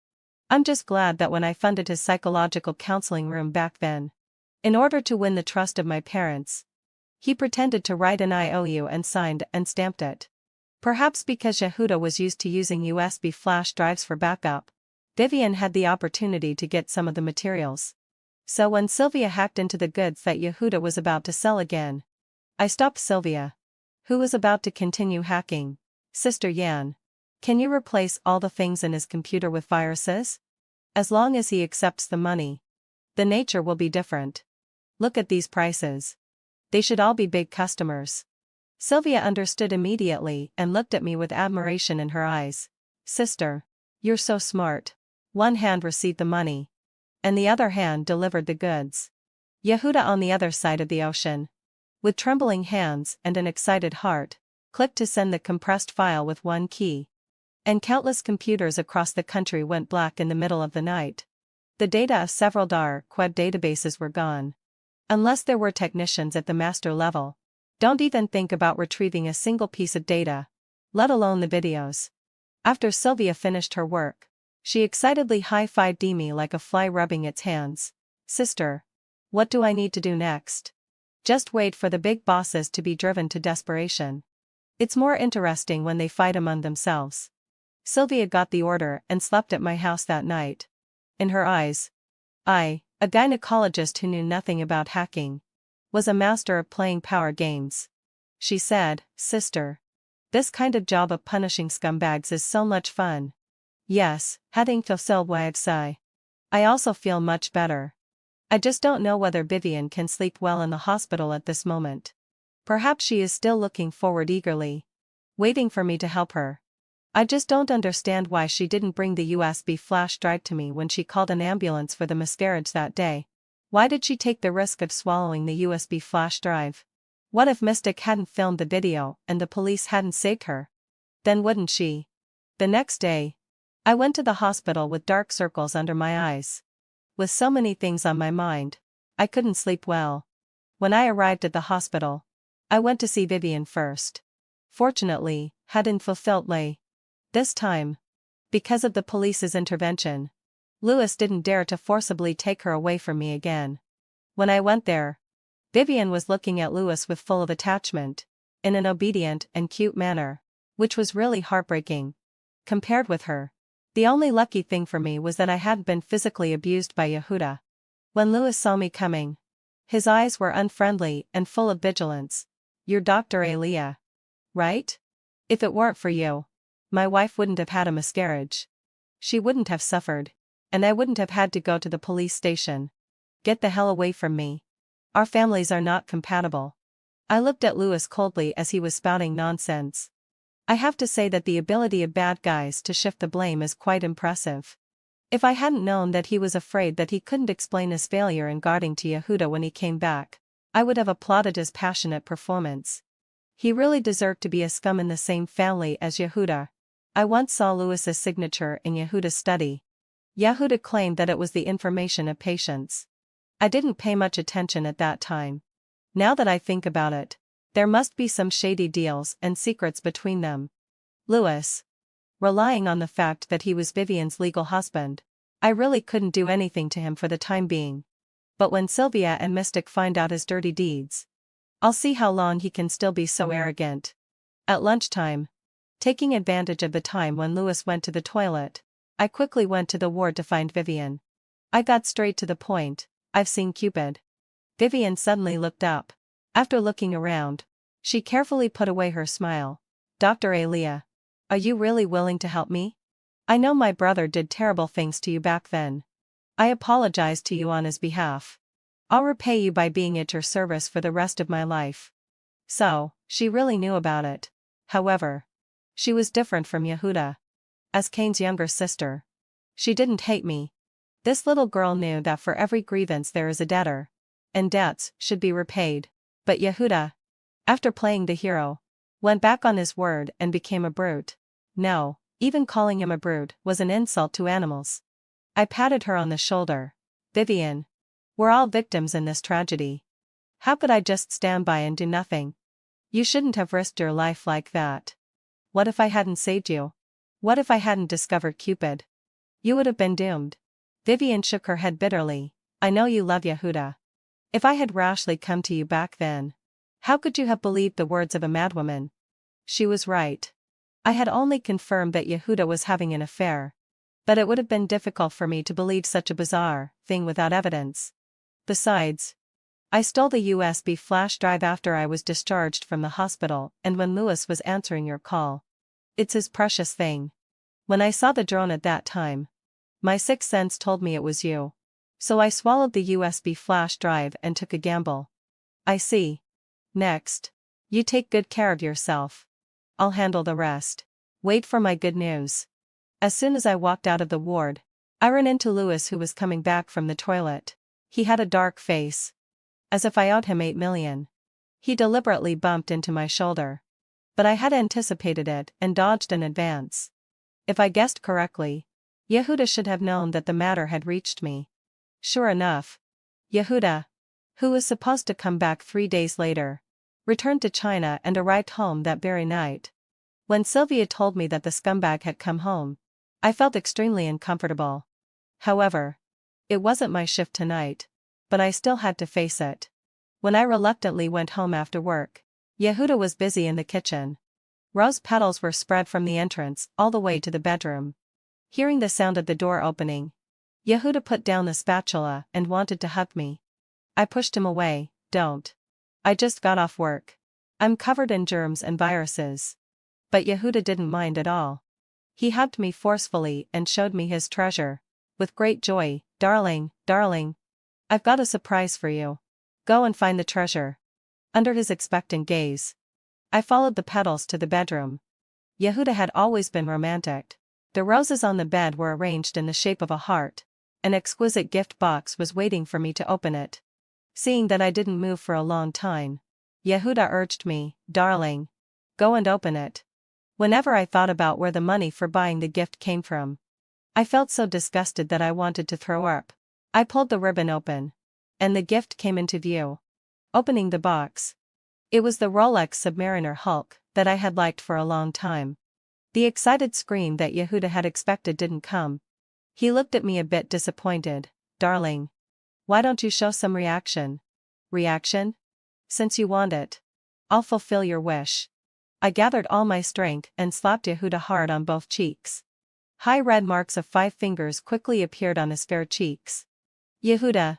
I'm just glad that when I funded his psychological counseling room back then, in order to win the trust of my parents, he pretended to write an IOU and signed and stamped it. Perhaps because Yehuda was used to using USB flash drives for backup, Vivian had the opportunity to get some of the materials. So when Sylvia hacked into the goods that Yehuda was about to sell again, I stopped Sylvia, who was about to continue hacking. Sister Yan, can you replace all the things in his computer with viruses? As long as he accepts the money, the nature will be different. Look at these prices. They should all be big customers. Sylvia understood immediately and looked at me with admiration in her eyes. Sister, you're so smart. One hand received the money, and the other hand delivered the goods. Yehuda on the other side of the ocean, with trembling hands and an excited heart, clicked to send the compressed file with one key. And countless computers across the country went black in the middle of the night. The data of several dark web databases were gone. Unless there were technicians at the master level, don't even think about retrieving a single piece of data, let alone the videos. After Sylvia finished her work, she excitedly high-fived me like a fly rubbing its hands. Sister, what do I need to do next? Just wait for the big bosses to be driven to desperation. It's more interesting when they fight among themselves. Sylvia got the order and slept at my house that night. In her eyes, I, a gynecologist who knew nothing about hacking, was a master of playing power games. She said, Sister, this kind of job of punishing scumbags is so much fun. Yes, having fulfilled wives I also feel much better. I just don't know whether Vivian can sleep well in the hospital at this moment. Perhaps she is still looking forward eagerly, waiting for me to help her. I just don't understand why she didn't bring the USB flash drive to me when she called an ambulance for the miscarriage that day. Why did she take the risk of swallowing the USB flash drive? What if Mystic hadn't filmed the video and the police hadn't saved her? Then wouldn't she? The next day, I went to the hospital with dark circles under my eyes. With so many things on my mind, I couldn't sleep well. When I arrived at the hospital, I went to see Vivian first. Fortunately, hadn't fulfilled lay. This time, because of the police's intervention, Louis didn't dare to forcibly take her away from me again. When I went there, Vivian was looking at Louis with full of attachment, in an obedient and cute manner, which was really heartbreaking. Compared with her, the only lucky thing for me was that I hadn't been physically abused by Yehuda. When Louis saw me coming, his eyes were unfriendly and full of vigilance. You're Dr. Elia, right? If it weren't for you, my wife wouldn't have had a miscarriage. She wouldn't have suffered, and I wouldn't have had to go to the police station. Get the hell away from me. Our families are not compatible. I looked at Louis coldly as he was spouting nonsense. I have to say that the ability of bad guys to shift the blame is quite impressive. If I hadn't known that he was afraid that he couldn't explain his failure in guarding to Yehuda when he came back, I would have applauded his passionate performance. He really deserved to be a scum in the same family as Yehuda. I once saw Louis's signature in Yehuda's study. Yehuda claimed that it was the information of patients. I didn't pay much attention at that time. Now that I think about it, there must be some shady deals and secrets between them. Louis, relying on the fact that he was Vivian's legal husband, I really couldn't do anything to him for the time being. But when Sylvia and Mystic find out his dirty deeds, I'll see how long he can still be so arrogant. At lunchtime, taking advantage of the time when Louis went to the toilet, I quickly went to the ward to find Vivian. I got straight to the point. I've seen Cupid. Vivian suddenly looked up. After looking around, she carefully put away her smile. Dr. Elia, are you really willing to help me? I know my brother did terrible things to you back then. I apologize to you on his behalf. I'll repay you by being at your service for the rest of my life. So, she really knew about it. However, she was different from Yehuda. As Cain's younger sister, she didn't hate me. This little girl knew that for every grievance there is a debtor, and debts should be repaid. But Yehuda, after playing the hero, went back on his word and became a brute. No, even calling him a brute was an insult to animals. I patted her on the shoulder. Vivian. We're all victims in this tragedy. How could I just stand by and do nothing? You shouldn't have risked your life like that. What if I hadn't saved you? What if I hadn't discovered Cupid? You would have been doomed. Vivian shook her head bitterly. I know you love Yehuda. If I had rashly come to you back then, how could you have believed the words of a madwoman? She was right. I had only confirmed that Yehuda was having an affair. But it would have been difficult for me to believe such a bizarre thing without evidence. Besides, I stole the USB flash drive after I was discharged from the hospital and when Lewis was answering your call. It's his precious thing. When I saw the drone at that time, my sixth sense told me it was you. So I swallowed the USB flash drive and took a gamble. I see. Next. You take good care of yourself. I'll handle the rest. Wait for my good news. As soon as I walked out of the ward, I ran into Lewis who was coming back from the toilet. He had a dark face. As if I owed him 8 million. He deliberately bumped into my shoulder. But I had anticipated it and dodged in advance. If I guessed correctly, Yehuda should have known that the matter had reached me. Sure enough, Yehuda, who was supposed to come back 3 days later, returned to China and arrived home that very night. When Sylvia told me that the scumbag had come home, I felt extremely uncomfortable. However, it wasn't my shift tonight, but I still had to face it. When I reluctantly went home after work, Yehuda was busy in the kitchen. Rose petals were spread from the entrance all the way to the bedroom. Hearing the sound of the door opening, Yehuda put down the spatula and wanted to hug me. I pushed him away. Don't. I just got off work. I'm covered in germs and viruses. But Yehuda didn't mind at all. He hugged me forcefully and showed me his treasure. With great joy. Darling, darling. I've got a surprise for you. Go and find the treasure. Under his expectant gaze, I followed the petals to the bedroom. Yehuda had always been romantic. The roses on the bed were arranged in the shape of a heart. An exquisite gift box was waiting for me to open it. Seeing that I didn't move for a long time, Yehuda urged me, darling. Go and open it. Whenever I thought about where the money for buying the gift came from, I felt so disgusted that I wanted to throw up. I pulled the ribbon open. And the gift came into view. Opening the box. It was the Rolex Submariner Hulk that I had liked for a long time. The excited scream that Yehuda had expected didn't come. He looked at me a bit disappointed. Darling. Why don't you show some reaction? Reaction? Since you want it, I'll fulfill your wish. I gathered all my strength and slapped Yehuda hard on both cheeks. High red marks of 5 fingers quickly appeared on his fair cheeks. Yehuda,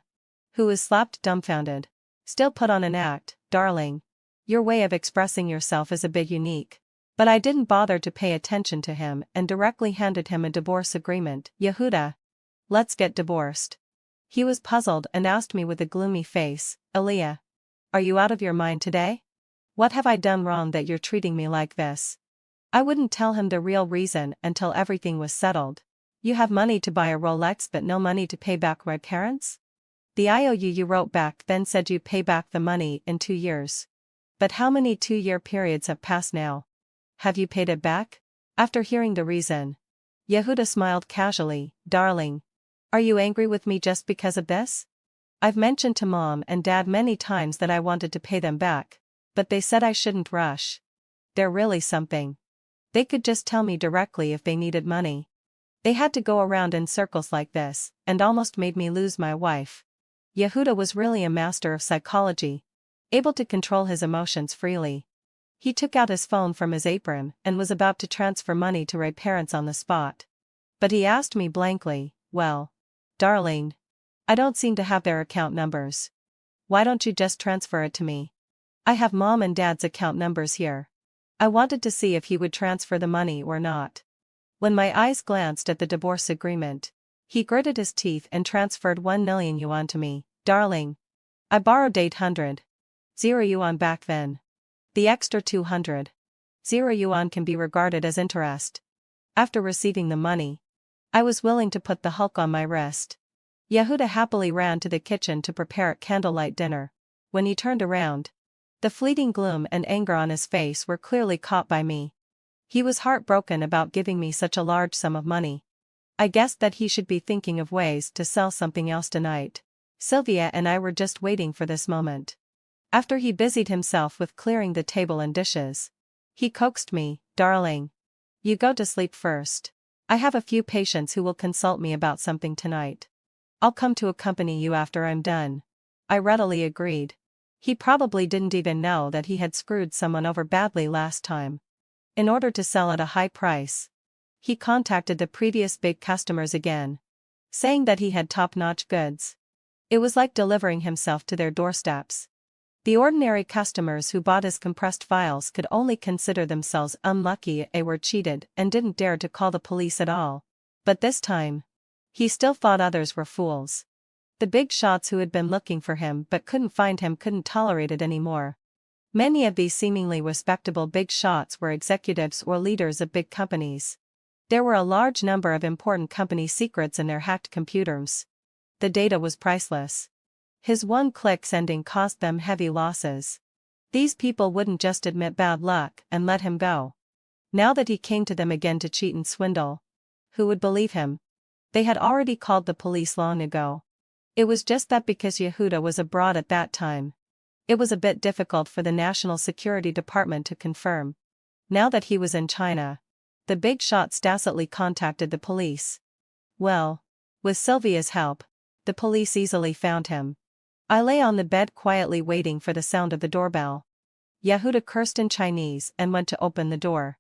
who was slapped dumbfounded, still put on an act. Darling. Your way of expressing yourself is a bit unique. But I didn't bother to pay attention to him and directly handed him a divorce agreement. Yehuda. Let's get divorced. He was puzzled and asked me with a gloomy face, Aliyah. Are you out of your mind today? What have I done wrong that you're treating me like this? I wouldn't tell him the real reason until everything was settled. You have money to buy a Rolex but no money to pay back my parents? The IOU you wrote back then said you'd pay back the money in 2 years. But how many 2-year periods have passed now? Have you paid it back? After hearing the reason, Yehuda smiled casually. Darling. Are you angry with me just because of this? I've mentioned to Mom and Dad many times that I wanted to pay them back, but they said I shouldn't rush. They're really something. They could just tell me directly if they needed money. They had to go around in circles like this, and almost made me lose my wife. Yehuda was really a master of psychology, able to control his emotions freely. He took out his phone from his apron and was about to transfer money to Ray's parents on the spot. But he asked me blankly, well, darling, I don't seem to have their account numbers. Why don't you just transfer it to me? I have Mom and Dad's account numbers here. I wanted to see if he would transfer the money or not. When my eyes glanced at the divorce agreement, he gritted his teeth and transferred 1 million yuan to me. Darling. I borrowed 800. 0 yuan back then. The extra 200. 0 yuan can be regarded as interest. After receiving the money, I was willing to put the Hulk on my wrist. Yehuda happily ran to the kitchen to prepare candlelight dinner. When he turned around, the fleeting gloom and anger on his face were clearly caught by me. He was heartbroken about giving me such a large sum of money. I guessed that he should be thinking of ways to sell something else tonight. Sylvia and I were just waiting for this moment. After he busied himself with clearing the table and dishes, he coaxed me, "Darling, you go to sleep first. I have a few patients who will consult me about something tonight. I'll come to accompany you after I'm done." I readily agreed. He probably didn't even know that he had screwed someone over badly last time. In order to sell at a high price, he contacted the previous big customers again, saying that he had top-notch goods. It was like delivering himself to their doorsteps. The ordinary customers who bought his compressed files could only consider themselves unlucky they were cheated and didn't dare to call the police at all. But this time, he still thought others were fools. The big shots who had been looking for him but couldn't find him couldn't tolerate it anymore. Many of these seemingly respectable big shots were executives or leaders of big companies. There were a large number of important company secrets in their hacked computers. The data was priceless. His one-click sending cost them heavy losses. These people wouldn't just admit bad luck and let him go. Now that he came to them again to cheat and swindle, who would believe him? They had already called the police long ago. It was just that because Yehuda was abroad at that time, it was a bit difficult for the National Security Department to confirm. Now that he was in China, the big shot tacitly contacted the police. Well, with Sylvia's help, the police easily found him. I lay on the bed quietly waiting for the sound of the doorbell. Yehuda cursed in Chinese and went to open the door.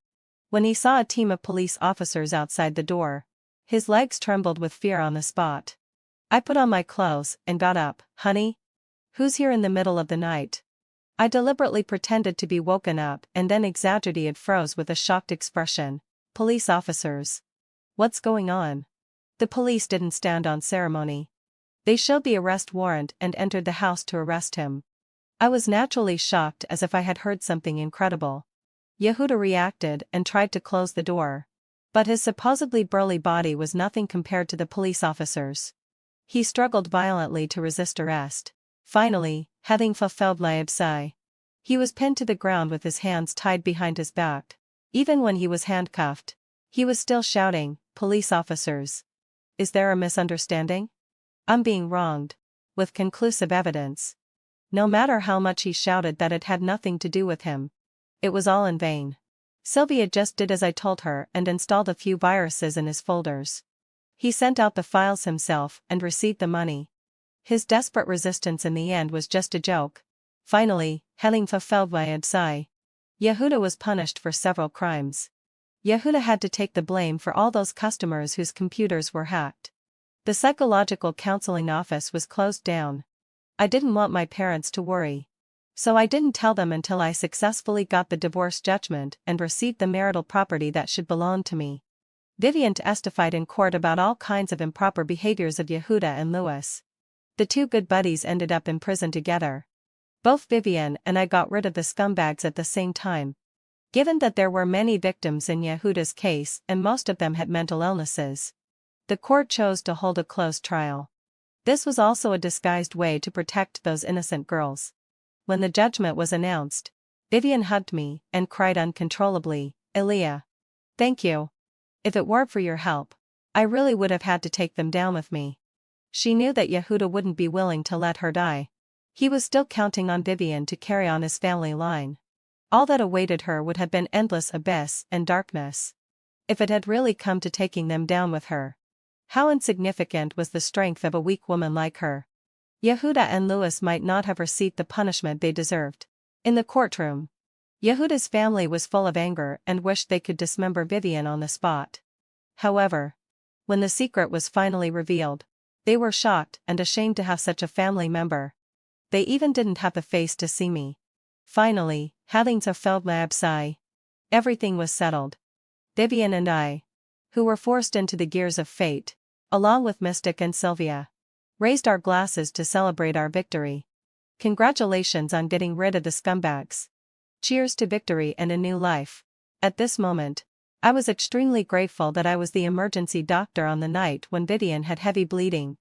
When he saw a team of police officers outside the door, his legs trembled with fear on the spot. I put on my clothes and got up. "Honey? Who's here in the middle of the night?" I deliberately pretended to be woken up and then exaggerated froze with a shocked expression. "Police officers. What's going on?" The police didn't stand on ceremony. They showed the arrest warrant and entered the house to arrest him. I was naturally shocked as if I had heard something incredible. Yehuda reacted and tried to close the door. But his supposedly burly body was nothing compared to the police officers. He struggled violently to resist arrest. Finally, having fulfilled l'objet, he was pinned to the ground with his hands tied behind his back. Even when he was handcuffed, he was still shouting, "Police officers. Is there a misunderstanding? I'm being wronged," with conclusive evidence. No matter how much he shouted that it had nothing to do with him, it was all in vain. Sylvia just did as I told her and installed a few viruses in his folders. He sent out the files himself and received the money. His desperate resistance in the end was just a joke. Finally, having fulfilled l'objet, Yehuda was punished for several crimes. Yehuda had to take the blame for all those customers whose computers were hacked. The psychological counseling office was closed down. I didn't want my parents to worry. So I didn't tell them until I successfully got the divorce judgment and received the marital property that should belong to me. Vivian testified in court about all kinds of improper behaviors of Yehuda and Louis. The two good buddies ended up in prison together. Both Vivian and I got rid of the scumbags at the same time. Given that there were many victims in Yehuda's case and most of them had mental illnesses, the court chose to hold a closed trial. This was also a disguised way to protect those innocent girls. When the judgment was announced, Vivian hugged me and cried uncontrollably, "Elia. Thank you. If it weren't for your help, I really would have had to take them down with me." She knew that Yehuda wouldn't be willing to let her die. He was still counting on Vivian to carry on his family line. All that awaited her would have been endless abyss and darkness. If it had really come to taking them down with her, how insignificant was the strength of a weak woman like her. Yehuda and Louis might not have received the punishment they deserved. In the courtroom, Yehuda's family was full of anger and wished they could dismember Vivian on the spot. However, when the secret was finally revealed, they were shocked and ashamed to have such a family member. They even didn't have the face to see me. Finally, having fulfilled l'objet, everything was settled. Vivian and I, who were forced into the gears of fate, along with Mystic and Sylvia, raised our glasses to celebrate our victory. Congratulations on getting rid of the scumbags. Cheers to victory and a new life. At this moment, I was extremely grateful that I was the emergency doctor on the night when Vivian had heavy bleeding.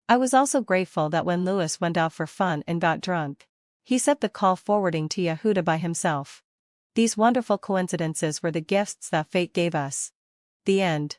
I was also grateful that when Louis went out for fun and got drunk, he set the call forwarding to Yehuda by himself. These wonderful coincidences were the gifts that fate gave us. The end.